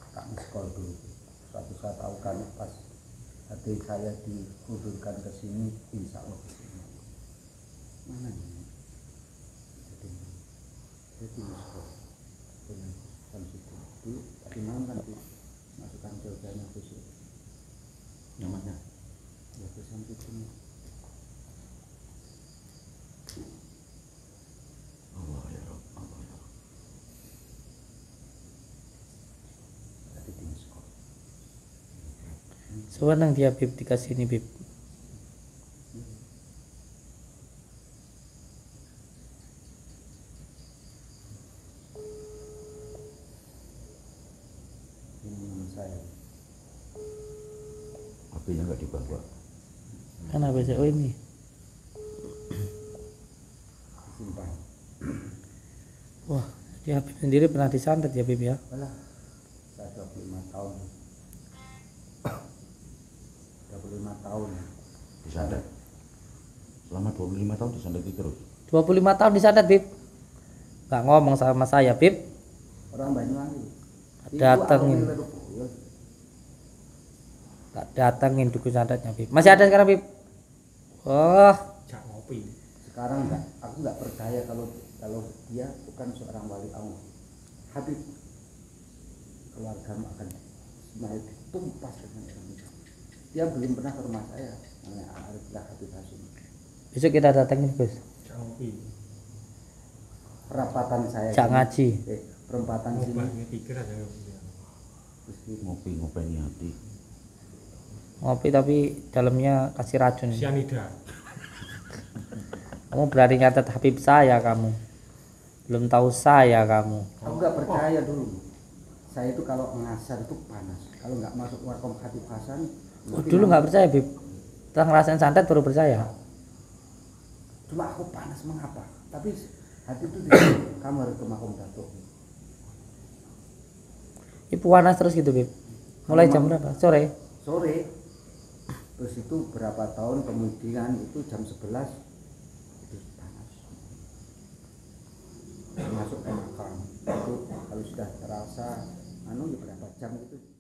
Tak sekolah dulu. Suatu saat tahu kan pas hati saya dihudurkan ke sini, insya Allah ke sini. Mana ini? Jadi sekolah dengan konstitusi itu tadi malam kan masukkan jawabannya khusus. Namanya? Ya khusus itu. Allah ya Rabb, Allah ya Rabb. Sewenang dia Bib dikasih ini Bib. Ini saya. HP-nya nggak dibawa. Kenapa sih? Oh ini. Simpan. Wah, dia Habib sendiri pernah disantet ya Bib ya? Alah, saya 25 tahun. 25 tahun. Disantet. Selama 25 tahun disantet terus. 25 tahun disantet Bib. Gak ngomong sama saya Bib. Orang Banyuwangi. Datengin. Tak datengin dukun santetnya Bib. Masih ada sekarang Bib? Wah, Jak ngopi. Sekarang enggak, aku enggak percaya kalau dia bukan seorang wali Allah. Habib keluarga akan Nah itu tumpas dengan ilmu. Dia belum pernah ke rumah saya, namanya Ariflah Habib Hasim. Besok kita datangin Gus. Ngopi. Perapatan saya Cak sini, ngaji. perempatan sini. Ngopi pikir aja ngopi. Terus gitu. Ngopi-ngopeni hati. Ngopi tapi dalamnya kasih racun. Sianida. Kamu berani nyatet Habib saya kamu. Belum tahu saya kamu. Aku nggak percaya dulu. Saya itu kalau ngasar itu panas. Kalau nggak masuk warkom Habib Hasan. Oh, dulu nggak percaya Bib. Setelah ngerasain santet baru percaya. Cuma aku panas mengapa? Tapi hati itu kamu harus ke makom Datuk. Ibu panas terus gitu Bib. Mulai jam berapa? Sore. Sore. Terus itu berapa tahun kemudian itu jam 11 itu panas. Masuk ke makam. Itu kalau sudah terasa berapa jam itu